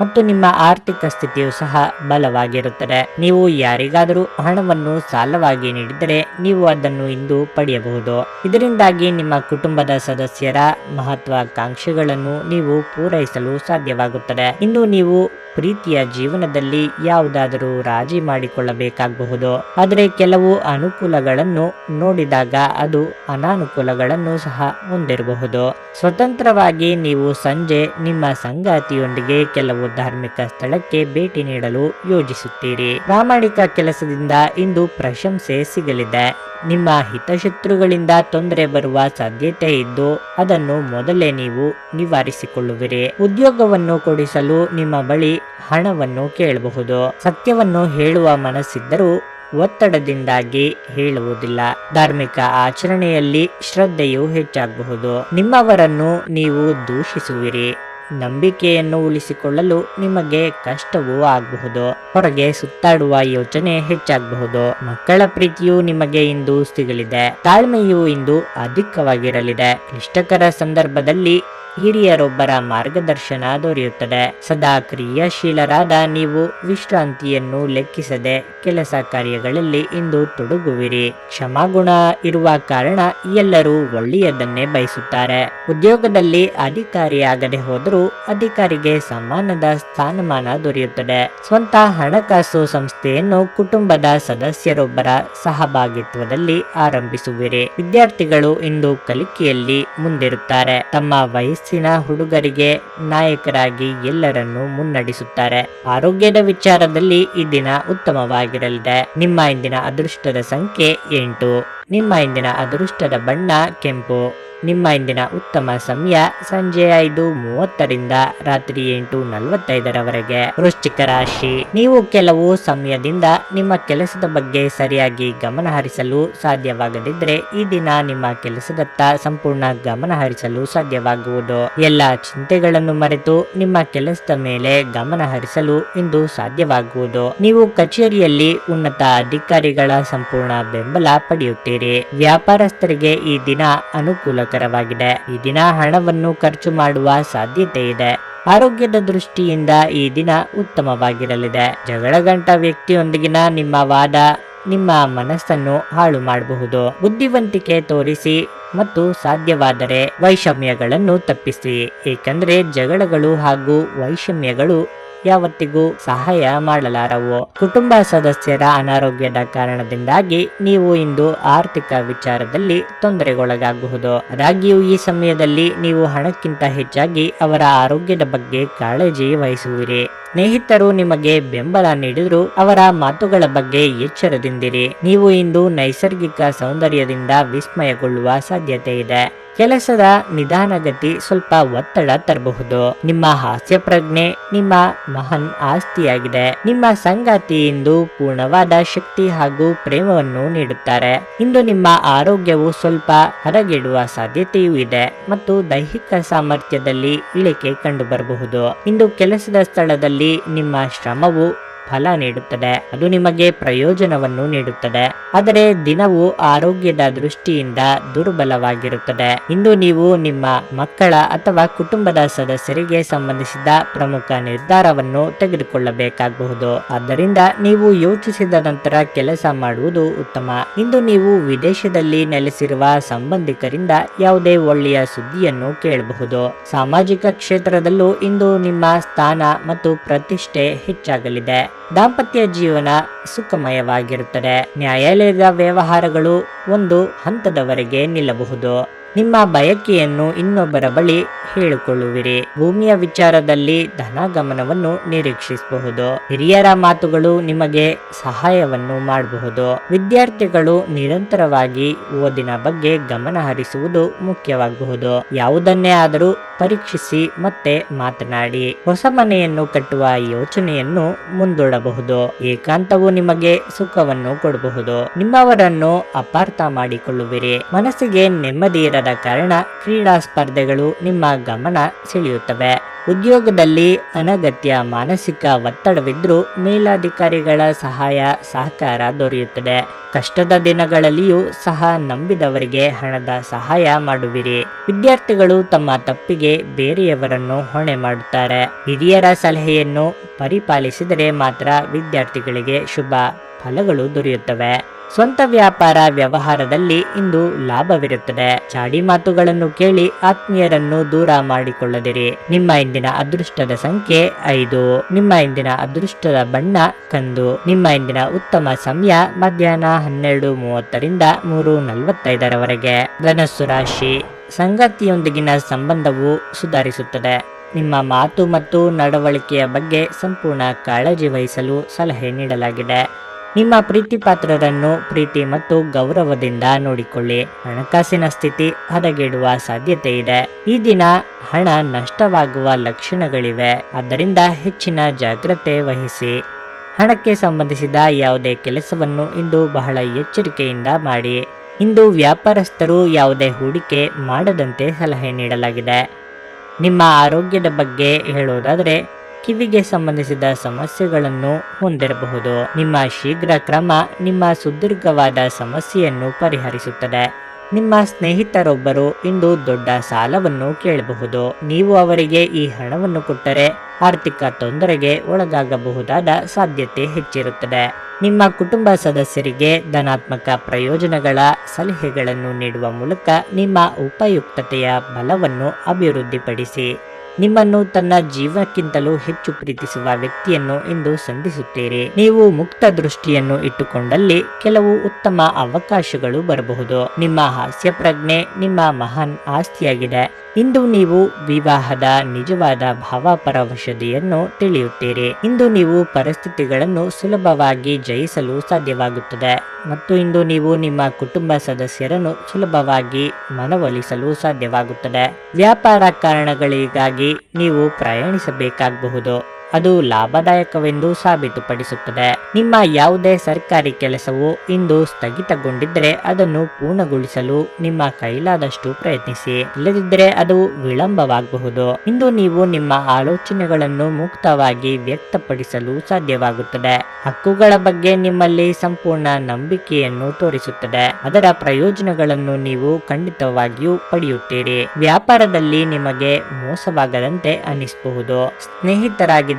ಮತ್ತು ನಿಮ್ಮ ಆರ್ಥಿಕ ಸ್ಥಿತಿಯು ಸಹ ಬಲವಾಗಿರುತ್ತದೆ. ನೀವು ಯಾರಿಗಾದರೂ ಹಣವನ್ನು ಸಾಲವಾಗಿ ನೀಡಿದರೆ ನೀವು ಅದನ್ನು ಇಂದು ಪಡೆಯಬಹುದು. ಇದರಿಂದಾಗಿ ನಿಮ್ಮ ಕುಟುಂಬದ ಸದಸ್ಯರ ಮಹತ್ವಾಕಾಂಕ್ಷೆಗಳನ್ನು ನೀವು ಪೂರೈಸಲು ಸಾಧ್ಯವಾಗುತ್ತದೆ. ಇಂದು ನೀವು ಪ್ರೀತಿಯ ಜೀವನದಲ್ಲಿ ಯಾವುದಾದರೂ ರಾಜಿ ಮಾಡಿಕೊಳ್ಳಬೇಕಾಗಬಹುದು. ಆದರೆ ಕೆಲವು ಅನುಕೂಲಗಳನ್ನು ನೋಡಿದಾಗ ಅದು ಅನಾನುಕೂಲಗಳನ್ನು ಸಹ ಹೊಂದಿರಬಹುದು. ಸ್ವತಂತ್ರವಾಗಿ ನೀವು ಸಂಜೆ ನಿಮ್ಮ ಸಂಗಾತಿಯೊಂದಿಗೆ ಕೆಲವು ಧಾರ್ಮಿಕ ಸ್ಥಳಕ್ಕೆ ಭೇಟಿ ನೀಡಲು ಯೋಜಿಸುತ್ತೀರಿ. ಪ್ರಾಮಾಣಿಕ ಕೆಲಸದಿಂದ ಇಂದು ಪ್ರಶಂಸೆ ಸಿಗಲಿದೆ. ನಿಮ್ಮ ಹಿತಶತ್ರುಗಳಿಂದ ತೊಂದರೆ ಬರುವ ಸಾಧ್ಯತೆ ಇದ್ದು ಅದನ್ನು ಮೊದಲೇ ನೀವು ನಿವಾರಿಸಿಕೊಳ್ಳುವಿರಿ. ಉದ್ಯೋಗವನ್ನು ಕೊಡಿಸಲು ನಿಮ್ಮ ಬಳಿ ಹಣವನ್ನು ಕೇಳಬಹುದು. ಸತ್ಯವನ್ನು ಹೇಳುವ ಮನಸ್ಸಿದ್ದರೂ ಒತ್ತಡದಿಂದಾಗಿ ಹೇಳುವುದಿಲ್ಲ. ಧಾರ್ಮಿಕ ಆಚರಣೆಯಲ್ಲಿ ಶ್ರದ್ಧೆಯು ಹೆಚ್ಚಾಗಬಹುದು. ನಿಮ್ಮವರನ್ನು ನೀವು ದೂಷಿಸುವಿರಿ. ನಂಬಿಕೆಯನ್ನು ಉಳಿಸಿಕೊಳ್ಳಲು ನಿಮಗೆ ಕಷ್ಟವೂ ಆಗಬಹುದು. ಹೊರಗೆ ಸುತ್ತಾಡುವ ಯೋಚನೆ ಹೆಚ್ಚಾಗಬಹುದು. ಮಕ್ಕಳ ಪ್ರೀತಿಯು ನಿಮಗೆ ಇಂದು ಸಿಗಲಿದೆ. ತಾಳ್ಮೆಯು ಇಂದು ಅಧಿಕವಾಗಿರಲಿದೆ. ಕ್ಲಿಷ್ಟಕರ ಸಂದರ್ಭದಲ್ಲಿ ಹಿರಿಯರೊಬ್ಬರ ಮಾರ್ಗದರ್ಶನ ದೊರೆಯುತ್ತದೆ. ಸದಾ ಕ್ರಿಯಾಶೀಲರಾದ ನೀವು ವಿಶ್ರಾಂತಿಯನ್ನು ಲೆಕ್ಕಿಸದೆ ಕೆಲಸ ಕಾರ್ಯಗಳಲ್ಲಿ ಇಂದು ತೊಡಗುವಿರಿ. ಕ್ಷಮಾಗುಣ ಇರುವ ಕಾರಣ ಎಲ್ಲರೂ ಒಳ್ಳೆಯದನ್ನೇ ಬಯಸುತ್ತಾರೆ. ಉದ್ಯೋಗದಲ್ಲಿ ಅಧಿಕಾರಿಯಾಗದೆ ಹೋದರೂ ಅಧಿಕಾರಿಗೆ ಸಮಾನದ ಸ್ಥಾನಮಾನ ದೊರೆಯುತ್ತದೆ. ಸ್ವಂತ ಹಣಕಾಸು ಸಂಸ್ಥೆಯನ್ನು ಕುಟುಂಬದ ಸದಸ್ಯರೊಬ್ಬರ ಸಹಭಾಗಿತ್ವದಲ್ಲಿ ಆರಂಭಿಸುವಿರಿ. ವಿದ್ಯಾರ್ಥಿಗಳು ಇಂದು ಕಲಿಕೆಯಲ್ಲಿ ಮುಂದಿರುತ್ತಾರೆ. ತಮ್ಮ ವಯಸ್ಸಿನ ಹುಡುಗರಿಗೆ ನಾಯಕರಾಗಿ ಎಲ್ಲರನ್ನೂ ಮುನ್ನಡೆಸುತ್ತಾರೆ. ಆರೋಗ್ಯದ ವಿಚಾರದಲ್ಲಿ ಈ ದಿನ ಉತ್ತಮವಾಗಿರಲಿದೆ. ನಿಮ್ಮ ಇಂದಿನ ಅದೃಷ್ಟದ ಸಂಖ್ಯೆ 8. ನಿಮ್ಮ ಇಂದಿನ ಅದೃಷ್ಟದ ಬಣ್ಣ ಕೆಂಪು. ನಿಮ್ಮ ಇಂದಿನ ಉತ್ತಮ ಸಮಯ ಸಂಜೆ 5:30ರಿಂದ ರಾತ್ರಿ 8:45ರವರೆಗೆ. ವೃಶ್ಚಿಕ ರಾಶಿ, ನೀವು ಕೆಲವು ಸಮಯದಿಂದ ನಿಮ್ಮ ಕೆಲಸದ ಬಗ್ಗೆ ಸರಿಯಾಗಿ ಗಮನ ಹರಿಸಲು ಸಾಧ್ಯವಾಗದಿದ್ದರೆ ಈ ದಿನ ನಿಮ್ಮ ಕೆಲಸದತ್ತ ಸಂಪೂರ್ಣ ಗಮನ ಹರಿಸಲು ಸಾಧ್ಯವಾಗುವುದು. ಎಲ್ಲ ಚಿಂತೆಗಳನ್ನು ಮರೆತು ನಿಮ್ಮ ಕೆಲಸದ ಮೇಲೆ ಗಮನ ಹರಿಸಲು ಇಂದು ಸಾಧ್ಯವಾಗುವುದು. ನೀವು ಕಚೇರಿಯಲ್ಲಿ ಉನ್ನತ ಅಧಿಕಾರಿಗಳ ಸಂಪೂರ್ಣ ಬೆಂಬಲ ಪಡೆಯುತ್ತೀರಿ. ವ್ಯಾಪಾರಸ್ಥರಿಗೆ ಈ ದಿನ ಅನುಕೂಲಕರವಾಗಿದೆ. ಈ ದಿನ ಹಣವನ್ನು ಖರ್ಚು ಮಾಡುವ ಸಾಧ್ಯತೆ ಇದೆ. ಆರೋಗ್ಯದ ದೃಷ್ಟಿಯಿಂದ ಈ ದಿನ ಉತ್ತಮವಾಗಿರಲಿದೆ. ಜಗಳಗಂಟ ವ್ಯಕ್ತಿಯೊಂದಿಗಿನ ನಿಮ್ಮ ವಾದ ನಿಮ್ಮ ಮನಸ್ಸನ್ನು ಹಾಳು ಮಾಡಬಹುದು. ಬುದ್ಧಿವಂತಿಕೆ ತೋರಿಸಿ ಮತ್ತು ಸಾಧ್ಯವಾದರೆ ವೈಷಮ್ಯಗಳನ್ನು ತಪ್ಪಿಸಿ, ಏಕೆಂದರೆ ಜಗಳಗಳು ಹಾಗೂ ವೈಷಮ್ಯಗಳು ಯಾವತ್ತಿಗೂ ಸಹಾಯ ಮಾಡಲಾರವು. ಕುಟುಂಬ ಸದಸ್ಯರ ಅನಾರೋಗ್ಯದ ಕಾರಣದಿಂದಾಗಿ ನೀವು ಇಂದು ಆರ್ಥಿಕ ವಿಚಾರದಲ್ಲಿ ತೊಂದರೆಗೊಳಗಾಗಬಹುದು. ಆದಾಗ್ಯೂ ಈ ಸಮಯದಲ್ಲಿ ನೀವು ಹಣಕ್ಕಿಂತ ಹೆಚ್ಚಾಗಿ ಅವರ ಆರೋಗ್ಯದ ಬಗ್ಗೆ ಕಾಳಜಿ ವಹಿಸುವಿರಿ. ಸ್ನೇಹಿತರು ನಿಮಗೆ ಬೆಂಬಲ ನೀಡಿದರೂ ಅವರ ಮಾತುಗಳ ಬಗ್ಗೆ ಎಚ್ಚರದಿಂದಿರಿ. ನೀವು ಇಂದು ನೈಸರ್ಗಿಕ ಸೌಂದರ್ಯದಿಂದ ವಿಸ್ಮಯಗೊಳ್ಳುವ ಸಾಧ್ಯತೆ ಇದೆ. ಕೆಲಸದ ನಿಧಾನಗತಿ ಸ್ವಲ್ಪ ಒತ್ತಡ ತರಬಹುದು. ನಿಮ್ಮ ಹಾಸ್ಯ ಪ್ರಜ್ಞೆ ನಿಮ್ಮ ಮಹಾನ್ ಆಸ್ತಿಯಾಗಿದೆ. ನಿಮ್ಮ ಸಂಗಾತಿ ಇಂದು ಪೂರ್ಣವಾದ ಶಕ್ತಿ ಹಾಗೂ ಪ್ರೇಮವನ್ನು ನೀಡುತ್ತಾರೆ. ಇಂದು ನಿಮ್ಮ ಆರೋಗ್ಯವು ಸ್ವಲ್ಪ ಹದಗೆಡುವ ಸಾಧ್ಯತೆಯೂ ಇದೆ ಮತ್ತು ದೈಹಿಕ ಸಾಮರ್ಥ್ಯದಲ್ಲಿ ಇಳಿಕೆ ಕಂಡುಬರಬಹುದು. ಇಂದು ಕೆಲಸದ ಸ್ಥಳದಲ್ಲಿ ನಿಮ್ಮ ಶ್ರಮವು ಫಲ ನೀಡುತ್ತದೆ. ಅದು ನಿಮಗೆ ಪ್ರಯೋಜನವನ್ನು ನೀಡುತ್ತದೆ. ಆದರೆ ದಿನವು ಆರೋಗ್ಯದ ದೃಷ್ಟಿಯಿಂದ ದುರ್ಬಲವಾಗಿರುತ್ತದೆ. ಇಂದು ನೀವು ನಿಮ್ಮ ಮಕ್ಕಳ ಅಥವಾ ಕುಟುಂಬದ ಸದಸ್ಯರಿಗೆ ಸಂಬಂಧಿಸಿದ ಪ್ರಮುಖ ನಿರ್ಧಾರವನ್ನು ತೆಗೆದುಕೊಳ್ಳಬೇಕಾಗಬಹುದು. ಆದ್ದರಿಂದ ನೀವು ಯೋಚಿಸಿದ ನಂತರ ಕೆಲಸ ಮಾಡುವುದು ಉತ್ತಮ. ಇಂದು ನೀವು ವಿದೇಶದಲ್ಲಿ ನೆಲೆಸಿರುವ ಸಂಬಂಧಿಕರಿಂದ ಯಾವುದೇ ಒಳ್ಳೆಯ ಸುದ್ದಿಯನ್ನು ಕೇಳಬಹುದು. ಸಾಮಾಜಿಕ ಕ್ಷೇತ್ರದಲ್ಲೂ ಇಂದು ನಿಮ್ಮ ಸ್ಥಾನ ಮತ್ತು ಪ್ರತಿಷ್ಠೆ ಹೆಚ್ಚಾಗಲಿದೆ. ದಾಂಪತ್ಯ ಜೀವನ ಸುಖಮಯವಾಗಿರುತ್ತದೆ. ನ್ಯಾಯಾಲಯದ ವ್ಯವಹಾರಗಳು ಒಂದು ಹಂತದವರೆಗೆ ನಿಲ್ಲಬಹುದು. ನಿಮ್ಮ ಬಯಕೆಯನ್ನು ಇನ್ನೊಬ್ಬರ ಬಳಿ ಹೇಳಿಕೊಳ್ಳುವಿರಿ. ಭೂಮಿಯ ವಿಚಾರದಲ್ಲಿ ಧನಗಮನವನ್ನು ನಿರೀಕ್ಷಿಸಬಹುದು. ಹಿರಿಯರ ಮಾತುಗಳು ನಿಮಗೆ ಸಹಾಯವನ್ನು ಮಾಡಬಹುದು. ವಿದ್ಯಾರ್ಥಿಗಳು ನಿರಂತರವಾಗಿ ಓದಿನ ಬಗ್ಗೆ ಗಮನ ಹರಿಸುವುದು ಮುಖ್ಯವಾಗಬಹುದು. ಯಾವುದನ್ನೇ ಆದರೂ ಪರೀಕ್ಷಿಸಿ ಮತ್ತೆ ಮಾತನಾಡಿ. ಹೊಸ ಮನೆಯನ್ನು ಕಟ್ಟುವ ಯೋಚನೆಯನ್ನು ಮುಂದೂಡಬಹುದು. ಏಕಾಂತವು ನಿಮಗೆ ಸುಖವನ್ನು ಕೊಡಬಹುದು. ನಿಮ್ಮವರನ್ನು ಅಪಾರ್ಥ ಮಾಡಿಕೊಳ್ಳುವಿರಿ. ಮನಸ್ಸಿಗೆ ನೆಮ್ಮದಿ ಇರದ ಕಾರಣ ಕ್ರೀಡಾ ಸ್ಪರ್ಧೆಗಳು ನಿಮ್ಮ ಗಮನ ಸೆಳೆಯುತ್ತವೆ. ಉದ್ಯೋಗದಲ್ಲಿ ಅನಗತ್ಯ ಮಾನಸಿಕ ಒತ್ತಡವಿದ್ರೂ ಮೇಲಾಧಿಕಾರಿಗಳ ಸಹಾಯ ಸಹಕಾರ ದೊರೆಯುತ್ತದೆ. ಕಷ್ಟದ ದಿನಗಳಲ್ಲಿಯೂ ಸಹ ನಂಬಿದವರಿಗೆ ಹಣದ ಸಹಾಯ ಮಾಡುವಿರಿ. ವಿದ್ಯಾರ್ಥಿಗಳು ತಮ್ಮ ತಪ್ಪಿಗೆ ಬೇರೆಯವರನ್ನು ಹೊಣೆ ಮಾಡುತ್ತಾರೆ. ಹಿರಿಯರ ಸಲಹೆಯನ್ನು ಪರಿಪಾಲಿಸಿದರೆ ಮಾತ್ರ ವಿದ್ಯಾರ್ಥಿಗಳಿಗೆ ಶುಭ ಫಲಗಳು ದೊರೆಯುತ್ತವೆ. ಸ್ವಂತ ವ್ಯಾಪಾರ ವ್ಯವಹಾರದಲ್ಲಿ ಇಂದು ಲಾಭವಿರುತ್ತದೆ. ಚಾಡಿ ಮಾತುಗಳನ್ನು ಕೇಳಿ ಆತ್ಮೀಯರನ್ನು ದೂರ ಮಾಡಿಕೊಳ್ಳದಿರಿ. ನಿಮ್ಮ ಇಂದಿನ ಅದೃಷ್ಟದ ಸಂಖ್ಯೆ 5. ನಿಮ್ಮ ಇಂದಿನ ಅದೃಷ್ಟದ ಬಣ್ಣ ಕಂದು. ನಿಮ್ಮ ಇಂದಿನ ಉತ್ತಮ ಸಮಯ ಮಧ್ಯಾಹ್ನ 12:30ರಿಂದ 3:45ರವರೆಗೆ. ಧನಸ್ಸು ರಾಶಿ, ಸಂಗಾತಿಯೊಂದಿಗಿನ ಸಂಬಂಧವು ಸುಧಾರಿಸುತ್ತದೆ. ನಿಮ್ಮ ಮಾತು ಮತ್ತು ನಡವಳಿಕೆಯ ಬಗ್ಗೆ ಸಂಪೂರ್ಣ ಕಾಳಜಿ ವಹಿಸಲು ಸಲಹೆ ನೀಡಲಾಗಿದೆ. ನಿಮ್ಮ ಪ್ರೀತಿಪಾತ್ರರನ್ನು ಪ್ರೀತಿ ಮತ್ತು ಗೌರವದಿಂದ ನೋಡಿಕೊಳ್ಳಿ. ಹಣಕಾಸಿನ ಸ್ಥಿತಿ ಹದಗೆಡುವ ಸಾಧ್ಯತೆ ಇದೆ. ಈ ದಿನ ಹಣ ನಷ್ಟವಾಗುವ ಲಕ್ಷಣಗಳಿವೆ. ಆದ್ದರಿಂದ ಹೆಚ್ಚಿನ ಜಾಗ್ರತೆ ವಹಿಸಿ. ಹಣಕ್ಕೆ ಸಂಬಂಧಿಸಿದ ಯಾವುದೇ ಕೆಲಸವನ್ನು ಇಂದು ಬಹಳ ಎಚ್ಚರಿಕೆಯಿಂದ ಮಾಡಿ. ಇಂದು ವ್ಯಾಪಾರಸ್ಥರು ಯಾವುದೇ ಹೂಡಿಕೆ ಮಾಡದಂತೆ ಸಲಹೆ ನೀಡಲಾಗಿದೆ. ನಿಮ್ಮ ಆರೋಗ್ಯದ ಬಗ್ಗೆ ಹೇಳೋದಾದ್ರೆ ಕಿವಿಗೆ ಸಂಬಂಧಿಸಿದ ಸಮಸ್ಯೆಗಳನ್ನು ಹೊಂದಿರಬಹುದು. ನಿಮ್ಮ ಶೀಘ್ರ ಕ್ರಮ ನಿಮ್ಮ ಸುದೀರ್ಘವಾದ ಸಮಸ್ಯೆಯನ್ನು ಪರಿಹರಿಸುತ್ತದೆ. ನಿಮ್ಮ ಸ್ನೇಹಿತರೊಬ್ಬರು ಇಂದು ದೊಡ್ಡ ಸಾಲವನ್ನು ಕೇಳಬಹುದು. ನೀವು ಅವರಿಗೆ ಈ ಹಣವನ್ನು ಕೊಟ್ಟರೆ ಆರ್ಥಿಕ ತೊಂದರೆಗೆ ಒಳಗಾಗಬಹುದಾದ ಸಾಧ್ಯತೆ ಹೆಚ್ಚಿರುತ್ತದೆ. ನಿಮ್ಮ ಕುಟುಂಬ ಸದಸ್ಯರಿಗೆ ಧನಾತ್ಮಕ ಪ್ರಯೋಜನಗಳ ಸಲಹೆಗಳನ್ನು ನೀಡುವ ಮೂಲಕ ನಿಮ್ಮ ಉಪಯುಕ್ತತೆಯ ಬಲವನ್ನು ಅಭಿವೃದ್ಧಿಪಡಿಸಿ. ನಿಮ್ಮನ್ನು ತನ್ನ ಜೀವಕ್ಕಿಂತಲೂ ಹೆಚ್ಚು ಪ್ರೀತಿಸುವ ವ್ಯಕ್ತಿಯನ್ನು ಇಂದು ಸಂಧಿಸುತ್ತೀರಿ. ನೀವು ಮುಕ್ತ ದೃಷ್ಟಿಯನ್ನು ಇಟ್ಟುಕೊಂಡಲ್ಲಿ ಕೆಲವು ಉತ್ತಮ ಅವಕಾಶಗಳು ಬರಬಹುದು. ನಿಮ್ಮ ಹಾಸ್ಯ ಪ್ರಜ್ಞೆ ನಿಮ್ಮ ಮಹಾನ್ ಆಸ್ತಿಯಾಗಿದೆ. ಇಂದು ನೀವು ವಿವಾಹದ ನಿಜವಾದ ಭಾವಪರವಶತೆಯನ್ನು ತಿಳಿಯುತ್ತೀರಿ. ಇಂದು ನೀವು ಪರಿಸ್ಥಿತಿಗಳನ್ನು ಸುಲಭವಾಗಿ ಜಯಿಸಲು ಸಾಧ್ಯವಾಗುತ್ತದೆ ಮತ್ತು ಇಂದು ನೀವು ನಿಮ್ಮ ಕುಟುಂಬ ಸದಸ್ಯರನ್ನು ಸುಲಭವಾಗಿ ಮನವೊಲಿಸಲು ಸಾಧ್ಯವಾಗುತ್ತದೆ. ವ್ಯಾಪಾರ ಕಾರಣಗಳಿಗಾಗಿ ನೀವು ಪ್ರಯಾಣಿಸಬೇಕಾಗಬಹುದು. ಅದು ಲಾಭದಾಯಕವೆಂದು ಸಾಬೀತುಪಡಿಸುತ್ತದೆ. ನಿಮ್ಮ ಯಾವುದೇ ಸರ್ಕಾರಿ ಕೆಲಸವು ಇಂದು ಸ್ಥಗಿತಗೊಂಡಿದ್ದರೆ ಅದನ್ನು ಪೂರ್ಣಗೊಳಿಸಲು ನಿಮ್ಮ ಕೈಲಾದಷ್ಟು ಪ್ರಯತ್ನಿಸಿ. ಇಲ್ಲದಿದ್ದರೆ ಅದು ವಿಳಂಬವಾಗಬಹುದು. ಇಂದು ನೀವು ನಿಮ್ಮ ಆಲೋಚನೆಗಳನ್ನು ಮುಕ್ತವಾಗಿ ವ್ಯಕ್ತಪಡಿಸಲು ಸಾಧ್ಯವಾಗುತ್ತದೆ. ಹಕ್ಕುಗಳ ಬಗ್ಗೆ ನಿಮ್ಮಲ್ಲಿ ಸಂಪೂರ್ಣ ನಂಬಿಕೆಯನ್ನು ತೋರಿಸುತ್ತದೆ. ಅದರ ಪ್ರಯೋಜನಗಳನ್ನು ನೀವು ಖಂಡಿತವಾಗಿಯೂ ಪಡೆಯುತ್ತೀರಿ. ವ್ಯಾಪಾರದಲ್ಲಿ ನಿಮಗೆ ಮೋಸವಾಗದಂತೆ ಅನಿಸಬಹುದು. ಸ್ನೇಹಿತರಾಗಿದ್ದವರು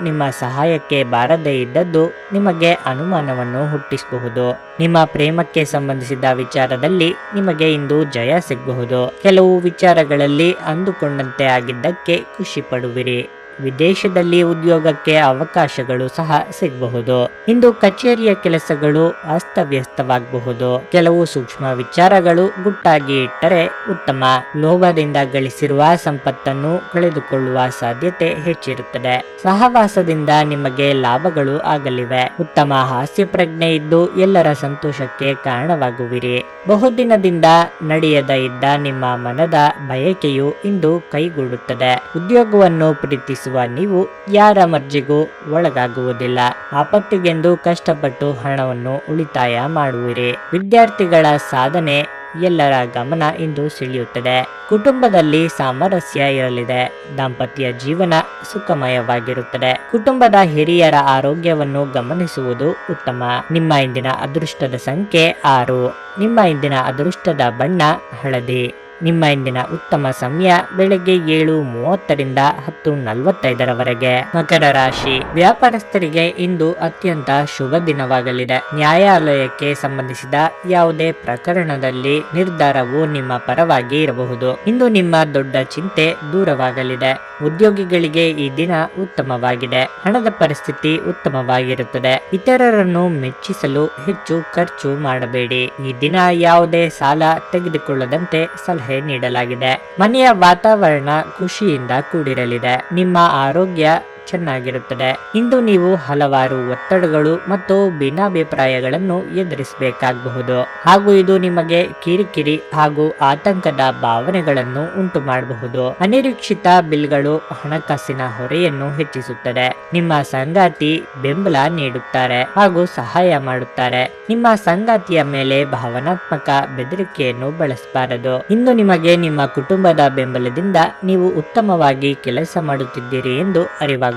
ನಿಮ್ಮ ಸಹಾಯಕ್ಕೆ ಬಾರದೇ ಇದ್ದದ್ದು ನಿಮಗೆ ಅನುಮಾನವನ್ನು ಹುಟ್ಟಿಸಬಹುದು. ನಿಮ್ಮ ಪ್ರೇಮಕ್ಕೆ ಸಂಬಂಧಿಸಿದ ವಿಚಾರದಲ್ಲಿ ನಿಮಗೆ ಇಂದು ಜಯ ಸಿಗಬಹುದು. ಕೆಲವು ವಿಚಾರಗಳಲ್ಲಿ ಅಂದುಕೊಂಡಂತೆ ಆಗಿದ್ದಕ್ಕೆ ಖುಷಿ ಪಡುವಿರಿ. ವಿದೇಶದಲ್ಲಿ ಉದ್ಯೋಗಕ್ಕೆ ಅವಕಾಶಗಳು ಸಹ ಸಿಗಬಹುದು. ಇಂದು ಕಚೇರಿಯ ಕೆಲಸಗಳು ಅಸ್ತವ್ಯಸ್ತವಾಗಬಹುದು. ಕೆಲವು ಸೂಕ್ಷ್ಮ ವಿಚಾರಗಳು ಗುಟ್ಟಾಗಿ ಇಟ್ಟರೆ ಉತ್ತಮ. ಲೋಭದಿಂದ ಗಳಿಸಿರುವ ಸಂಪತ್ತನ್ನು ಕಳೆದುಕೊಳ್ಳುವ ಸಾಧ್ಯತೆ ಹೆಚ್ಚಿರುತ್ತದೆ. ಸಹವಾಸದಿಂದ ನಿಮಗೆ ಲಾಭಗಳು ಆಗಲಿವೆ. ಉತ್ತಮ ಹಾಸ್ಯ ಪ್ರಜ್ಞೆ ಇದ್ದು ಎಲ್ಲರ ಸಂತೋಷಕ್ಕೆ ಕಾರಣವಾಗುವಿರಿ. ಬಹುದಿನದಿಂದ ನಡೆಯದ ಇದ್ದ ನಿಮ್ಮ ಮನದ ಬಯಕೆಯು ಇಂದು ಕೈಗೂಡುತ್ತದೆ. ಉದ್ಯೋಗವನ್ನು ಪ್ರೀತಿಸುವ ನೀವು ಯಾರ ಮರ್ಜಿಗೂ ಒಳಗಾಗುವುದಿಲ್ಲ. ಆಪತ್ತಿಗೆಂದು ಕಷ್ಟಪಟ್ಟು ಹಣವನ್ನು ಉಳಿತಾಯ ಮಾಡುವಿರಿ. ವಿದ್ಯಾರ್ಥಿಗಳ ಸಾಧನೆ ಎಲ್ಲರ ಗಮನ ಇಂದು ಸೆಳೆಯುತ್ತದೆ. ಕುಟುಂಬದಲ್ಲಿ ಸಾಮರಸ್ಯ ಇರಲಿದೆ. ದಾಂಪತ್ಯ ಜೀವನ ಸುಖಮಯವಾಗಿರುತ್ತದೆ. ಕುಟುಂಬದ ಹಿರಿಯರ ಆರೋಗ್ಯವನ್ನು ಗಮನಿಸುವುದು ಉತ್ತಮ. ನಿಮ್ಮ ಇಂದಿನ ಅದೃಷ್ಟದ ಸಂಖ್ಯೆ 6. ನಿಮ್ಮ ಇಂದಿನ ಅದೃಷ್ಟದ ಬಣ್ಣ ಹಳದಿ. ನಿಮ್ಮ ಇಂದಿನ ಉತ್ತಮ ಸಮಯ ಬೆಳಗ್ಗೆ 7:30ರಿಂದ 10:45ರವರೆಗೆ. ಮಕರ ರಾಶಿ. ವ್ಯಾಪಾರಸ್ಥರಿಗೆ ಇಂದು ಅತ್ಯಂತ ಶುಭ ದಿನವಾಗಲಿದೆ. ನ್ಯಾಯಾಲಯಕ್ಕೆ ಸಂಬಂಧಿಸಿದ ಯಾವುದೇ ಪ್ರಕರಣದಲ್ಲಿ ನಿರ್ಧಾರವು ನಿಮ್ಮ ಪರವಾಗಿ ಇರಬಹುದು. ಇಂದು ನಿಮ್ಮ ದೊಡ್ಡ ಚಿಂತೆ ದೂರವಾಗಲಿದೆ. ಉದ್ಯೋಗಿಗಳಿಗೆ ಈ ದಿನ ಉತ್ತಮವಾಗಿದೆ. ಹಣದ ಪರಿಸ್ಥಿತಿ ಉತ್ತಮವಾಗಿರುತ್ತದೆ. ಇತರರನ್ನು ಮೆಚ್ಚಿಸಲು ಹೆಚ್ಚು ಖರ್ಚು ಮಾಡಬೇಡಿ. ಈ ದಿನ ಯಾವುದೇ ಸಾಲ ತೆಗೆದುಕೊಳ್ಳದಂತೆ ಸಲಹೆ ನೀಡಲಾಗಿದೆ. ಮನೆಯ ವಾತಾವರಣ ಖುಷಿಯಿಂದ ಕೂಡಿರಲಿದೆ. ನಿಮ್ಮ ಆರೋಗ್ಯ ಚೆನ್ನಾಗಿರುತ್ತದೆ. ಇಂದು ನೀವು ಹಲವಾರು ಒತ್ತಡಗಳು ಮತ್ತು ಭಿನ್ನಾಭಿಪ್ರಾಯಗಳನ್ನು ಎದುರಿಸಬೇಕಾಗಬಹುದು ಹಾಗೂ ಇದು ನಿಮಗೆ ಕಿರಿಕಿರಿ ಹಾಗೂ ಆತಂಕದ ಭಾವನೆಗಳನ್ನು ಉಂಟು ಮಾಡಬಹುದು. ಅನಿರೀಕ್ಷಿತ ಬಿಲ್ಗಳು ಹಣಕಾಸಿನ ಹೊರೆಯನ್ನು ಹೆಚ್ಚಿಸುತ್ತದೆ. ನಿಮ್ಮ ಸಂಗಾತಿ ಬೆಂಬಲ ನೀಡುತ್ತಾರೆ ಹಾಗೂ ಸಹಾಯ ಮಾಡುತ್ತಾರೆ. ನಿಮ್ಮ ಸಂಗಾತಿಯ ಮೇಲೆ ಭಾವನಾತ್ಮಕ ಬೆದರಿಕೆಯನ್ನು ಬಳಸಬಾರದು. ಇಂದು ನಿಮಗೆ ನಿಮ್ಮ ಕುಟುಂಬದ ಬೆಂಬಲದಿಂದ ನೀವು ಉತ್ತಮವಾಗಿ ಕೆಲಸ ಮಾಡುತ್ತಿದ್ದೀರಿ ಎಂದು ಅರಿವಾಗುತ್ತದೆ.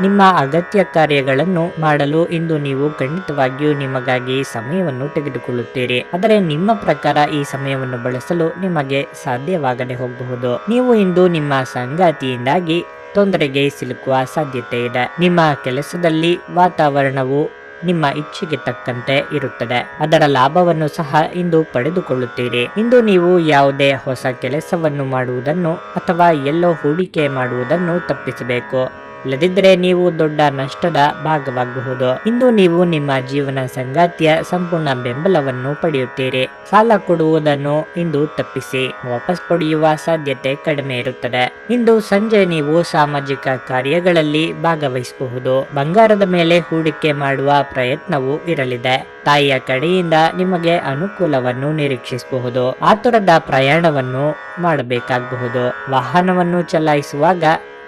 ನಿಮ್ಮ ಅಗತ್ಯ ಕಾರ್ಯಗಳನ್ನು ಮಾಡಲು ಇಂದು ನೀವು ಖಂಡಿತವಾಗಿಯೂ ನಿಮಗಾಗಿ ಸಮಯವನ್ನು ತೆಗೆದುಕೊಳ್ಳುತ್ತೀರಿ. ಆದರೆ ನಿಮ್ಮ ಪ್ರಕಾರ ಈ ಸಮಯವನ್ನು ಬಳಸಲು ನಿಮಗೆ ಸಾಧ್ಯವಾಗದೆ ಹೋಗಬಹುದು. ನೀವು ಇಂದು ನಿಮ್ಮ ಸಂಗಾತಿಯಿಂದಾಗಿ ತೊಂದರೆಗೆ ಸಿಲುಕುವ ಸಾಧ್ಯತೆ ಇದೆ. ನಿಮ್ಮ ಕೆಲಸದಲ್ಲಿ ವಾತಾವರಣವು ನಿಮ್ಮ ಇಚ್ಛೆಗೆ ತಕ್ಕಂತೆ ಇರುತ್ತದೆ. ಅದರ ಲಾಭವನ್ನು ಸಹ ಇಂದು ಪಡೆದುಕೊಳ್ಳುತ್ತೀರಿ. ಇಂದು ನೀವು ಯಾವುದೇ ಹೊಸ ಕೆಲಸವನ್ನು ಮಾಡುವುದನ್ನು ಅಥವಾ ಎಲ್ಲೋ ಹೂಡಿಕೆ ಮಾಡುವುದನ್ನು ತಪ್ಪಿಸಬೇಕು. ಇಲ್ಲದಿದ್ದರೆ ನೀವು ದೊಡ್ಡ ನಷ್ಟದ ಭಾಗವಾಗಬಹುದು. ಇಂದು ನೀವು ನಿಮ್ಮ ಜೀವನ ಸಂಗಾತಿಯ ಸಂಪೂರ್ಣ ಬೆಂಬಲವನ್ನು ಪಡೆಯುತ್ತೀರಿ. ಸಾಲ ಕೊಡುವುದನ್ನು ಇಂದು ತಪ್ಪಿಸಿ. ವಾಪಸ್ ಪಡೆಯುವ ಸಾಧ್ಯತೆ ಕಡಿಮೆ ಇರುತ್ತದೆ. ಇಂದು ಸಂಜೆ ನೀವು ಸಾಮಾಜಿಕ ಕಾರ್ಯಗಳಲ್ಲಿ ಭಾಗವಹಿಸಬಹುದು. ಬಂಗಾರದ ಮೇಲೆ ಹೂಡಿಕೆ ಮಾಡುವ ಪ್ರಯತ್ನವೂ ಇರಲಿದೆ. ತಾಯಿಯ ಕಡೆಯಿಂದ ನಿಮಗೆ ಅನುಕೂಲವನ್ನು ನಿರೀಕ್ಷಿಸಬಹುದು. ಆತುರದ ಪ್ರಯಾಣವನ್ನು ಮಾಡಬೇಕಾಗಬಹುದು. ವಾಹನವನ್ನು ಚಲಾಯಿಸುವಾಗ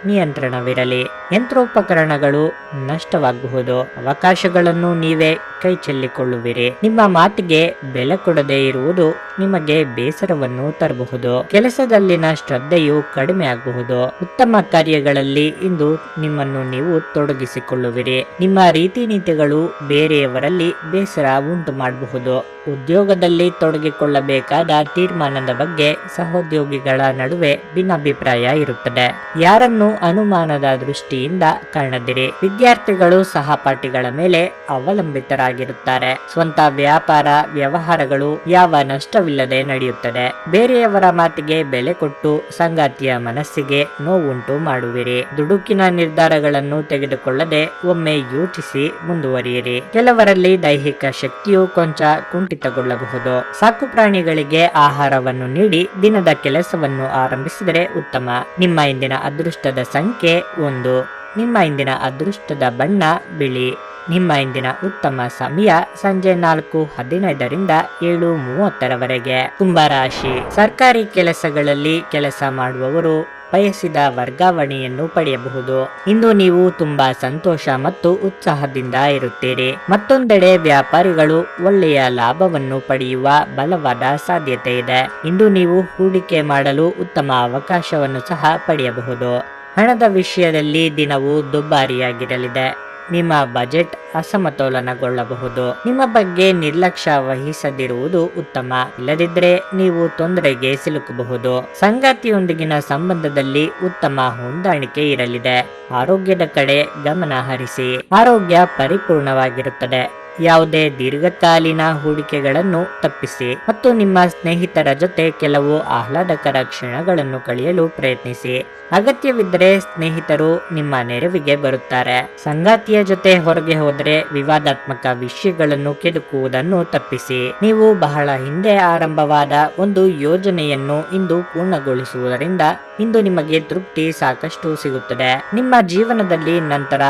ನಿಯಂತ್ರಣವಿರಲಿ. ಯಂತ್ರೋಪಕರಣಗಳು ನಷ್ಟವಾಗಬಹುದು. ಅವಕಾಶಗಳನ್ನು ನೀವೇ ಕೈ ಚೆಲ್ಲಿಕೊಳ್ಳುವಿರಿ. ನಿಮ್ಮ ಮಾತಿಗೆ ಬೆಲೆ ಕೊಡದೇ ಇರುವುದು ನಿಮಗೆ ಬೇಸರವನ್ನು ತರಬಹುದು. ಕೆಲಸದಲ್ಲಿನ ಶ್ರದ್ಧೆಯು ಕಡಿಮೆ ಆಗಬಹುದು. ಉತ್ತಮ ಕಾರ್ಯಗಳಲ್ಲಿ ಇಂದು ನಿಮ್ಮನ್ನು ನೀವು ತೊಡಗಿಸಿಕೊಳ್ಳುವಿರಿ. ನಿಮ್ಮ ರೀತಿ ನೀತಿಗಳು ಬೇರೆಯವರಲ್ಲಿ ಬೇಸರ ಉಂಟು ಮಾಡಬಹುದು. ಉದ್ಯೋಗದಲ್ಲಿ ತೊಡಗಿಕೊಳ್ಳಬೇಕಾದ ತೀರ್ಮಾನದ ಬಗ್ಗೆ ಸಹೋದ್ಯೋಗಿಗಳ ನಡುವೆ ಭಿನ್ನಾಭಿಪ್ರಾಯ ಇರುತ್ತದೆ. ಯಾರನ್ನು ಅನುಮಾನದ ದೃಷ್ಟಿಯಿಂದ ಕಾಣದಿರಿ. ವಿದ್ಯಾರ್ಥಿಗಳು ಸಹಪಾಠಿಗಳ ಮೇಲೆ ಅವಲಂಬಿತರಾಗಿರುತ್ತಾರೆ. ಸ್ವಂತ ವ್ಯಾಪಾರ ವ್ಯವಹಾರಗಳು ಯಾವ ನಷ್ಟವಿಲ್ಲದೆ ನಡೆಯುತ್ತದೆ. ಬೇರೆಯವರ ಮಾತಿಗೆ ಬೆಲೆ ಕೊಟ್ಟು ಸಂಗಾತಿಯ ಮನಸ್ಸಿಗೆ ನೋವುಂಟು ಮಾಡುವಿರಿ. ದುಡುಕಿನ ನಿರ್ಧಾರಗಳನ್ನು ತೆಗೆದುಕೊಳ್ಳದೆ ಒಮ್ಮೆ ಯೋಚಿಸಿ ಮುಂದುವರಿಯಿರಿ. ಕೆಲವರಲ್ಲಿ ದೈಹಿಕ ಶಕ್ತಿಯು ಕೊಂಚ ಕುಂಠಿತಗೊಳ್ಳಬಹುದು. ಸಾಕು ಪ್ರಾಣಿಗಳಿಗೆ ಆಹಾರವನ್ನು ನೀಡಿ ದಿನದ ಕೆಲಸವನ್ನು ಆರಂಭಿಸಿದರೆ ಉತ್ತಮ. ನಿಮ್ಮ ಇಂದಿನ ಅದೃಷ್ಟದ ಸಂಖ್ಯೆ 1. ನಿಮ್ಮ ಇಂದಿನ ಅದೃಷ್ಟದ ಬಣ್ಣ ಬಿಳಿ. ನಿಮ್ಮ ಇಂದಿನ ಉತ್ತಮ ಸಮಯ ಸಂಜೆ 4:15ರಿಂದ 7:30ರವರೆಗೆ. ಕುಂಭರಾಶಿ. ಸರ್ಕಾರಿ ಕೆಲಸಗಳಲ್ಲಿ ಕೆಲಸ ಮಾಡುವವರು ಬಯಸಿದ ವರ್ಗಾವಣೆಯನ್ನು ಪಡೆಯಬಹುದು. ಇಂದು ನೀವು ತುಂಬಾ ಸಂತೋಷ ಮತ್ತು ಉತ್ಸಾಹದಿಂದ ಇರುತ್ತೀರಿ. ಮತ್ತೊಂದೆಡೆ ವ್ಯಾಪಾರಿಗಳು ಒಳ್ಳೆಯ ಲಾಭವನ್ನು ಪಡೆಯುವ ಬಲವಾದ ಸಾಧ್ಯತೆ ಇದೆ. ಇಂದು ನೀವು ಹೂಡಿಕೆ ಮಾಡಲು ಉತ್ತಮ ಅವಕಾಶವನ್ನು ಸಹ ಪಡೆಯಬಹುದು. ಹಣದ ವಿಷಯದಲ್ಲಿ ದಿನವು ದುಬಾರಿಯಾಗಿರಲಿದೆ. ನಿಮ್ಮ ಬಜೆಟ್ ಅಸಮತೋಲನಗೊಳ್ಳಬಹುದು. ನಿಮ್ಮ ಬಗ್ಗೆ ನಿರ್ಲಕ್ಷ್ಯ ವಹಿಸದಿರುವುದು ಉತ್ತಮ. ಇಲ್ಲದಿದ್ದರೆ ನೀವು ತೊಂದರೆಗೆ ಸಿಲುಕಬಹುದು. ಸಂಗಾತಿಯೊಂದಿಗಿನ ಸಂಬಂಧದಲ್ಲಿ ಉತ್ತಮ ಹೊಂದಾಣಿಕೆ ಇರಲಿದೆ. ಆರೋಗ್ಯದ ಕಡೆ ಗಮನ ಹರಿಸಿ. ಆರೋಗ್ಯ ಪರಿಪೂರ್ಣವಾಗಿರುತ್ತದೆ. ಯಾವುದೇ ದೀರ್ಘಕಾಲೀನ ಹೂಡಿಕೆಗಳನ್ನು ತಪ್ಪಿಸಿ ಮತ್ತು ನಿಮ್ಮ ಸ್ನೇಹಿತರ ಜೊತೆ ಕೆಲವು ಆಹ್ಲಾದಕರ ಕ್ಷಣಗಳನ್ನು ಕಳೆಯಲು ಪ್ರಯತ್ನಿಸಿ. ಅಗತ್ಯವಿದ್ದರೆ ಸ್ನೇಹಿತರು ನಿಮ್ಮ ನೆರವಿಗೆ ಬರುತ್ತಾರೆ. ಸಂಗಾತಿಯ ಜೊತೆ ಹೊರಗೆ ಹೋದರೆ ವಿವಾದಾತ್ಮಕ ವಿಷಯಗಳನ್ನು ಕೆದಕುವುದನ್ನು ತಪ್ಪಿಸಿ. ನೀವು ಬಹಳ ಹಿಂದೆ ಆರಂಭವಾದ ಒಂದು ಯೋಜನೆಯನ್ನು ಇಂದು ಪೂರ್ಣಗೊಳಿಸುವುದರಿಂದ ಇಂದು ನಿಮಗೆ ತೃಪ್ತಿ ಸಾಕಷ್ಟು ಸಿಗುತ್ತದೆ. ನಿಮ್ಮ ಜೀವನದಲ್ಲಿ ನಂತರ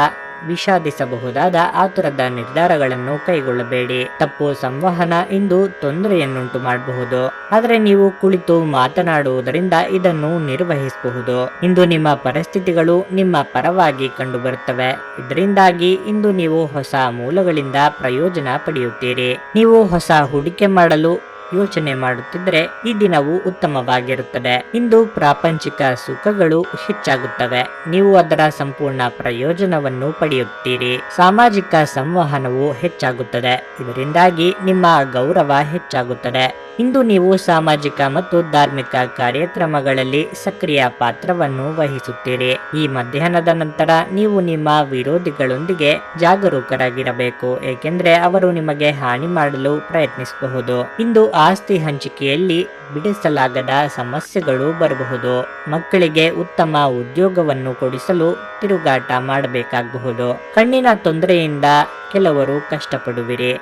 ವಿಷಾದಿಸಬಹುದಾದ ಆತುರದ ನಿರ್ಧಾರಗಳನ್ನು ಕೈಗೊಳ್ಳಬೇಡಿ. ತಪ್ಪು ಸಂವಹನ ಇಂದು ತೊಂದರೆಯನ್ನುಂಟು ಮಾಡಬಹುದು. ಆದರೆ ನೀವು ಕುಳಿತು ಮಾತನಾಡುವುದರಿಂದ ಇದನ್ನು ನಿರ್ವಹಿಸಬಹುದು. ಇಂದು ನಿಮ್ಮ ಪರಿಸ್ಥಿತಿಗಳು ನಿಮ್ಮ ಪರವಾಗಿ ಕಂಡುಬರುತ್ತವೆ. ಇದರಿಂದಾಗಿ ಇಂದು ನೀವು ಹೊಸ ಮೂಲಗಳಿಂದ ಪ್ರಯೋಜನ ಪಡೆಯುತ್ತೀರಿ. ನೀವು ಹೊಸ ಹೂಡಿಕೆ ಮಾಡಲು ಯೋಚನೆ ಮಾಡುತ್ತಿದ್ದರೆ ಈ ದಿನವು ಉತ್ತಮವಾಗಿರುತ್ತದೆ. ಇಂದು ಪ್ರಾಪಂಚಿಕ ಸುಖಗಳು ಹೆಚ್ಚಾಗುತ್ತವೆ. ನೀವು ಅದರ ಸಂಪೂರ್ಣ ಪ್ರಯೋಜನವನ್ನು ಪಡೆಯುತ್ತೀರಿ. ಸಾಮಾಜಿಕ ಸಂವಹನವು ಹೆಚ್ಚಾಗುತ್ತದೆ. ಇದರಿಂದಾಗಿ ನಿಮ್ಮ ಗೌರವ ಹೆಚ್ಚಾಗುತ್ತದೆ. ಇಂದು ನೀವು ಸಾಮಾಜಿಕ ಮತ್ತು ಧಾರ್ಮಿಕ ಕಾರ್ಯಕ್ರಮಗಳಲ್ಲಿ ಸಕ್ರಿಯ ಪಾತ್ರವನ್ನು ವಹಿಸುತ್ತೀರಿ. ಈ ಮಧ್ಯಾಹ್ನದ ನಂತರ ನೀವು ನಿಮ್ಮ ವಿರೋಧಿಗಳೊಂದಿಗೆ ಜಾಗರೂಕರಾಗಿರಬೇಕು, ಏಕೆಂದರೆ ಅವರು ನಿಮಗೆ ಹಾನಿ ಮಾಡಲು ಪ್ರಯತ್ನಿಸಬಹುದು. ಇಂದು ಆಸ್ತಿ ಹಂಚಿಕೆಯಲ್ಲಿ ಬಿಡಿಸಲಾಗದ ಸಮಸ್ಯೆಗಳು ಬರಬಹುದು. ಮಕ್ಕಳಿಗೆ ಉತ್ತಮ ಉದ್ಯೋಗವನ್ನು ಕೊಡಿಸಲು ತಿರುಗಾಟ ಮಾಡಬೇಕಾಗಬಹುದು. ಕಣ್ಣಿನ ತೊಂದರೆಯಿಂದ ಕೆಲವರು ಕಷ್ಟಪಡುವಿರಿ.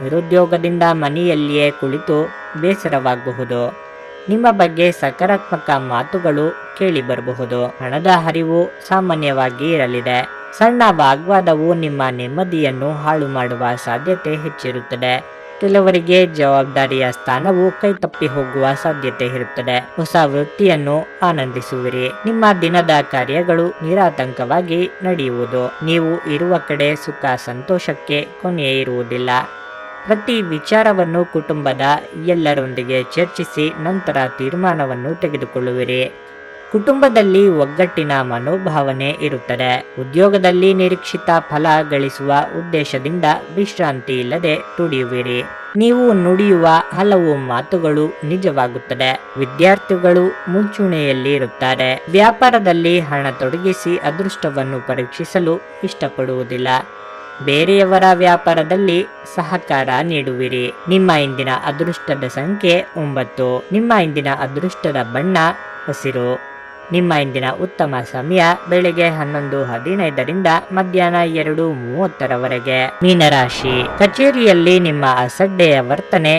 ನಿರುದ್ಯೋಗದಿಂದ ಮನೆಯಲ್ಲಿಯೇ ಕುಳಿತು ಬೇಸರವಾಗಬಹುದು. ನಿಮ್ಮ ಬಗ್ಗೆ ಸಕಾರಾತ್ಮಕ ಮಾತುಗಳು ಕೇಳಿ ಬರಬಹುದು. ಹಣದ ಹರಿವು ಸಾಮಾನ್ಯವಾಗಿ ಇರಲಿದೆ. ಸಣ್ಣ ವಾಗ್ವಾದವು ನಿಮ್ಮ ನೆಮ್ಮದಿಯನ್ನು ಹಾಳು ಮಾಡುವ ಸಾಧ್ಯತೆ ಹೆಚ್ಚಿರುತ್ತದೆ. ಕೆಲವರಿಗೆ ಜವಾಬ್ದಾರಿಯ ಸ್ಥಾನವು ಕೈತಪ್ಪಿ ಹೋಗುವ ಸಾಧ್ಯತೆ ಇರುತ್ತದೆ. ಹೊಸ ವೃತ್ತಿಯನ್ನು ಆನಂದಿಸುವಿರಿ. ನಿಮ್ಮ ದಿನದ ಕಾರ್ಯಗಳು ನಿರಾತಂಕವಾಗಿ ನಡೆಯುವುದು. ನೀವು ಇರುವ ಕಡೆ ಸುಖ ಸಂತೋಷಕ್ಕೆ ಕೊನೆಯೇ ಇರುವುದಿಲ್ಲ. ಪ್ರತಿ ವಿಚಾರವನ್ನು ಕುಟುಂಬದ ಎಲ್ಲರೊಂದಿಗೆ ಚರ್ಚಿಸಿ ನಂತರ ತೀರ್ಮಾನವನ್ನು ತೆಗೆದುಕೊಳ್ಳುವಿರಿ. ಕುಟುಂಬದಲ್ಲಿ ಒಗ್ಗಟ್ಟಿನ ಮನೋಭಾವನೆ ಇರುತ್ತದೆ. ಉದ್ಯೋಗದಲ್ಲಿ ನಿರೀಕ್ಷಿತ ಫಲ ಗಳಿಸುವ ಉದ್ದೇಶದಿಂದ ವಿಶ್ರಾಂತಿ ಇಲ್ಲದೆ ದುಡಿಯುವಿರಿ. ನೀವು ನುಡಿಯುವ ಹಲವು ಮಾತುಗಳು ನಿಜವಾಗುತ್ತದೆ. ವಿದ್ಯಾರ್ಥಿಗಳು ಮುಂಚೂಣಿಯಲ್ಲಿ ಇರುತ್ತಾರೆ. ವ್ಯಾಪಾರದಲ್ಲಿ ಹಣ ತೊಡಗಿಸಿ ಅದೃಷ್ಟವನ್ನು ಪರೀಕ್ಷಿಸಲು ಇಷ್ಟಪಡುವುದಿಲ್ಲ. ಬೇರೆಯವರ ವ್ಯಾಪಾರದಲ್ಲಿ ಸಹಕಾರ ನೀಡುವಿರಿ. ನಿಮ್ಮ ಇಂದಿನ ಅದೃಷ್ಟದ ಸಂಖ್ಯೆ 9. ನಿಮ್ಮ ಇಂದಿನ ಅದೃಷ್ಟದ ಬಣ್ಣ ಹಸಿರು. ನಿಮ್ಮ ಇಂದಿನ ಉತ್ತಮ ಸಮಯ ಬೆಳಗ್ಗೆ 11:15ರಿಂದ ಮಧ್ಯಾಹ್ನ 2:30ರವರೆಗೆ. ಮೀನರಾಶಿ. ಕಚೇರಿಯಲ್ಲಿ ನಿಮ್ಮ ಅಸಡ್ಡೆಯ ವರ್ತನೆ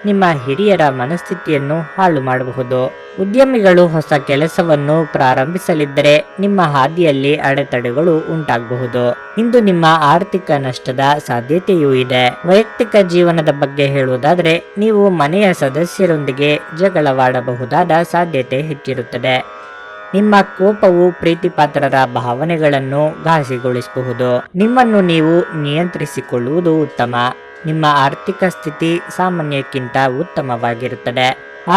ನಿಮ್ಮ ಹಿರಿಯರ ಮನಸ್ಥಿತಿಯನ್ನು ಹಾಳು ಮಾಡಬಹುದು. ಉದ್ಯಮಿಗಳು ಹೊಸ ಕೆಲಸವನ್ನು ಪ್ರಾರಂಭಿಸಲಿದ್ದರೆ ನಿಮ್ಮ ಹಾದಿಯಲ್ಲಿ ಅಡೆತಡೆಗಳು ಉಂಟಾಗಬಹುದು. ಇಂದು ನಿಮ್ಮ ಆರ್ಥಿಕ ನಷ್ಟದ ಸಾಧ್ಯತೆಯೂ ಇದೆ. ವೈಯಕ್ತಿಕ ಜೀವನದ ಬಗ್ಗೆ ಹೇಳುವುದಾದರೆ ನೀವು ಮನೆಯ ಸದಸ್ಯರೊಂದಿಗೆ ಜಗಳವಾಡಬಹುದಾದ ಸಾಧ್ಯತೆ ಹೆಚ್ಚಿರುತ್ತದೆ. ನಿಮ್ಮ ಕೋಪವು ಪ್ರೀತಿಪಾತ್ರರ ಭಾವನೆಗಳನ್ನು ಘಾಸಿಗೊಳಿಸಬಹುದು. ನಿಮ್ಮನ್ನು ನೀವು ನಿಯಂತ್ರಿಸಿಕೊಳ್ಳುವುದು ಉತ್ತಮ. ನಿಮ್ಮ ಆರ್ಥಿಕ ಸ್ಥಿತಿ ಸಾಮಾನ್ಯಕ್ಕಿಂತ ಉತ್ತಮವಾಗಿರುತ್ತದೆ.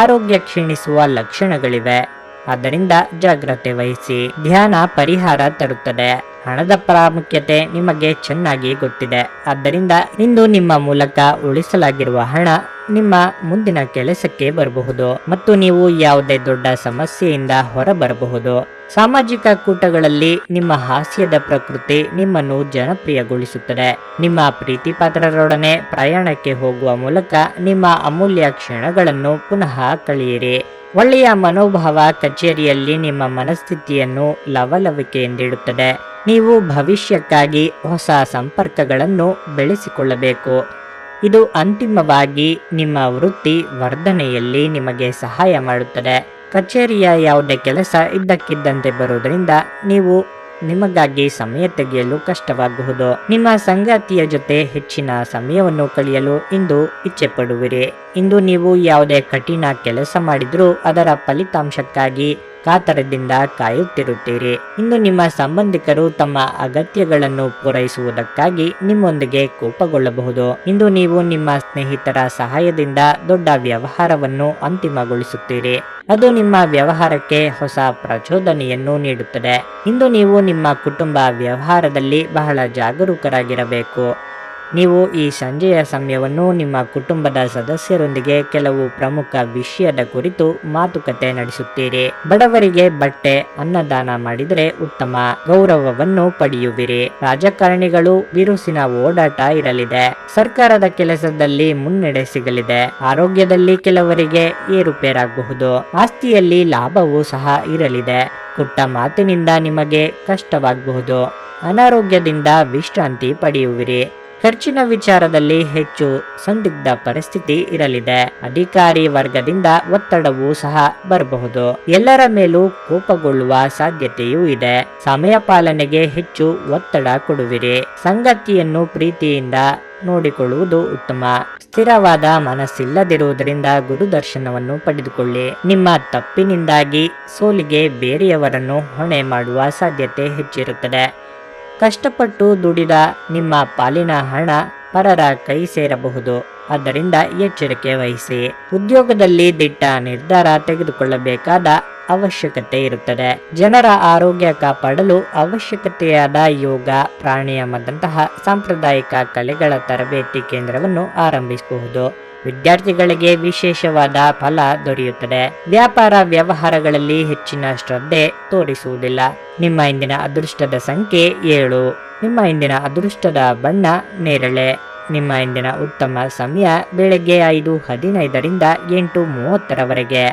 ಆರೋಗ್ಯ ಕ್ಷೀಣಿಸುವ ಲಕ್ಷಣಗಳಿವೆ, ಆದ್ದರಿಂದ ಜಾಗ್ರತೆ ವಹಿಸಿ. ಧ್ಯಾನ ಪರಿಹಾರ ತರುತ್ತದೆ. ಹಣದ ಪ್ರಾಮುಖ್ಯತೆ ನಿಮಗೆ ಚೆನ್ನಾಗಿ ಗೊತ್ತಿದೆ, ಆದ್ದರಿಂದ ಇಂದು ನಿಮ್ಮ ಮೂಲಕ ಉಳಿಸಲಾಗಿರುವ ಹಣ ನಿಮ್ಮ ಮುಂದಿನ ಕೆಲಸಕ್ಕೆ ಬರಬಹುದು ಮತ್ತು ನೀವು ಯಾವುದೇ ದೊಡ್ಡ ಸಮಸ್ಯೆಯಿಂದ ಹೊರಬರಬಹುದು. ಸಾಮಾಜಿಕ ಕೂಟಗಳಲ್ಲಿ ನಿಮ್ಮ ಹಾಸ್ಯದ ಪ್ರಕೃತಿ ನಿಮ್ಮನ್ನು ಜನಪ್ರಿಯಗೊಳಿಸುತ್ತದೆ. ನಿಮ್ಮ ಪ್ರೀತಿಪಾತ್ರರೊಡನೆ ಪ್ರಯಾಣಕ್ಕೆ ಹೋಗುವ ಮೂಲಕ ನಿಮ್ಮ ಅಮೂಲ್ಯ ಕ್ಷಣಗಳನ್ನು ಪುನಃ ಕಳೆಯಿರಿ. ಒಳ್ಳೆಯ ಮನೋಭಾವ ಕಚೇರಿಯಲ್ಲಿ ನಿಮ್ಮ ಮನಸ್ಥಿತಿಯನ್ನು ಲವಲವಿಕೆಯಿಂದಿಡುತ್ತದೆ. ನೀವು ಭವಿಷ್ಯಕ್ಕಾಗಿ ಹೊಸ ಸಂಪರ್ಕಗಳನ್ನು ಬೆಳೆಸಿಕೊಳ್ಳಬೇಕು. ಇದು ಅಂತಿಮವಾಗಿ ನಿಮ್ಮ ವೃತ್ತಿ ವರ್ಧನೆಯಲ್ಲಿ ನಿಮಗೆ ಸಹಾಯ ಮಾಡುತ್ತದೆ. ಕಚೇರಿಯ ಯಾವುದೇ ಕೆಲಸ ಇದ್ದಕ್ಕಿದ್ದಂತೆ ಬರುವುದರಿಂದ ನೀವು ನಿಮಗಾಗಿ ಸಮಯ ತೆಗೆಯಲು ಕಷ್ಟವಾಗಬಹುದು. ನಿಮ್ಮ ಸಂಗಾತಿಯ ಜೊತೆ ಹೆಚ್ಚಿನ ಸಮಯವನ್ನು ಕಳೆಯಲು ಇಂದು ಇಚ್ಛೆ ಪಡುವಿರಿ. ಇಂದು ನೀವು ಯಾವುದೇ ಕಠಿಣ ಕೆಲಸ ಮಾಡಿದ್ರೂ ಅದರ ಫಲಿತಾಂಶಕ್ಕಾಗಿ ಕಾತರದಿಂದ ಕಾಯುತ್ತಿರುತ್ತೀರಿ. ಇಂದು ನಿಮ್ಮ ಸಂಬಂಧಿಕರು ತಮ್ಮ ಅಗತ್ಯಗಳನ್ನು ಪೂರೈಸುವುದಕ್ಕಾಗಿ ನಿಮ್ಮೊಂದಿಗೆ ಕೋಪಗೊಳ್ಳಬಹುದು. ಇಂದು ನೀವು ನಿಮ್ಮ ಸ್ನೇಹಿತರ ಸಹಾಯದಿಂದ ದೊಡ್ಡ ವ್ಯವಹಾರವನ್ನು ಅಂತಿಮಗೊಳಿಸುತ್ತೀರಿ. ಅದು ನಿಮ್ಮ ವ್ಯವಹಾರಕ್ಕೆ ಹೊಸ ಪ್ರಚೋದನೆಯನ್ನು ನೀಡುತ್ತದೆ. ಇಂದು ನೀವು ನಿಮ್ಮ ಕುಟುಂಬ ವ್ಯವಹಾರದಲ್ಲಿ ಬಹಳ ಜಾಗರೂಕರಾಗಿರಬೇಕು. ನೀವು ಈ ಸಂಜೆಯ ಸಮಯವನ್ನು ನಿಮ್ಮ ಕುಟುಂಬದ ಸದಸ್ಯರೊಂದಿಗೆ ಕೆಲವು ಪ್ರಮುಖ ವಿಷಯದ ಕುರಿತು ಮಾತುಕತೆ ನಡೆಸುತ್ತೀರಿ. ಬಡವರಿಗೆ ಬಟ್ಟೆ, ಅನ್ನದಾನ ಮಾಡಿದರೆ ಉತ್ತಮ ಗೌರವವನ್ನು ಪಡೆಯುವಿರಿ. ರಾಜಕಾರಣಿಗಳು ಬಿರುಸಿನ ಓಡಾಟ ಇರಲಿದೆ. ಸರ್ಕಾರದ ಕೆಲಸದಲ್ಲಿ ಮುನ್ನಡೆ ಸಿಗಲಿದೆ. ಆರೋಗ್ಯದಲ್ಲಿ ಕೆಲವರಿಗೆ ಏರುಪೇರಾಗಬಹುದು. ಆಸ್ತಿಯಲ್ಲಿ ಲಾಭವೂ ಸಹ ಇರಲಿದೆ. ಪುಟ್ಟ ಮಾತಿನಿಂದ ನಿಮಗೆ ಕಷ್ಟವಾಗಬಹುದು. ಅನಾರೋಗ್ಯದಿಂದ ವಿಶ್ರಾಂತಿ ಪಡೆಯುವಿರಿ. ಖರ್ಚಿನ ವಿಚಾರದಲ್ಲಿ ಹೆಚ್ಚು ಸಂದಿಗ್ಧ ಪರಿಸ್ಥಿತಿ ಇರಲಿದೆ. ಅಧಿಕಾರಿ ವರ್ಗದಿಂದ ಒತ್ತಡವೂ ಸಹ ಬರಬಹುದು. ಎಲ್ಲರ ಮೇಲೂ ಕೋಪಗೊಳ್ಳುವ ಸಾಧ್ಯತೆಯೂ ಇದೆ. ಸಮಯ ಪಾಲನೆಗೆ ಹೆಚ್ಚು ಒತ್ತಡ ಕೊಡುವಿರಿ. ಸಂಗತಿಯನ್ನು ಪ್ರೀತಿಯಿಂದ ನೋಡಿಕೊಳ್ಳುವುದು ಉತ್ತಮ. ಸ್ಥಿರವಾದ ಮನಸ್ಸಿಲ್ಲದಿರುವುದರಿಂದ ಗುರುದರ್ಶನವನ್ನು ಪಡೆದುಕೊಳ್ಳಿ. ನಿಮ್ಮ ತಪ್ಪಿನಿಂದಾಗಿ ಸೋಲಿಗೆ ಬೇರೆಯವರನ್ನು ಹೊಣೆ ಮಾಡುವ ಸಾಧ್ಯತೆ ಹೆಚ್ಚಿರುತ್ತದೆ. ಕಷ್ಟಪಟ್ಟು ದುಡಿದ ನಿಮ್ಮ ಪಾಲಿನ ಹಣ ಪರರ ಕೈ ಸೇರಬಹುದು, ಆದ್ದರಿಂದ ಎಚ್ಚರಿಕೆ ವಹಿಸಿ. ಉದ್ಯೋಗದಲ್ಲಿ ದಿಟ್ಟ ನಿರ್ಧಾರ ತೆಗೆದುಕೊಳ್ಳಬೇಕಾದ ಅವಶ್ಯಕತೆ ಇರುತ್ತದೆ. ಜನರ ಆರೋಗ್ಯ ಕಾಪಾಡಲು ಅವಶ್ಯಕತೆಯಾದ ಯೋಗ, ಪ್ರಾಣಾಯಾಮದಂತಹ ಸಾಂಪ್ರದಾಯಿಕ ಕಲೆಗಳ ತರಬೇತಿ ಕೇಂದ್ರವನ್ನು ಆರಂಭಿಸಬಹುದು. ವಿದ್ಯಾರ್ಥಿಗಳಿಗೆ ವಿಶೇಷವಾದ ಫಲ ದೊರೆಯುತ್ತದೆ. ವ್ಯಾಪಾರ ವ್ಯವಹಾರಗಳಲ್ಲಿ ಹೆಚ್ಚಿನ ಶ್ರದ್ಧೆ ತೋರಿಸುವುದಿಲ್ಲ. ನಿಮ್ಮ ಇಂದಿನ ಅದೃಷ್ಟದ ಸಂಖ್ಯೆ 7. ನಿಮ್ಮ ಇಂದಿನ ಅದೃಷ್ಟದ ಬಣ್ಣ ನೇರಳೆ. ನಿಮ್ಮ ಇಂದಿನ ಉತ್ತಮ ಸಮಯ ಬೆಳಗ್ಗೆ 5:15 ರಿಂದ 8:30 ರವರೆಗೆ.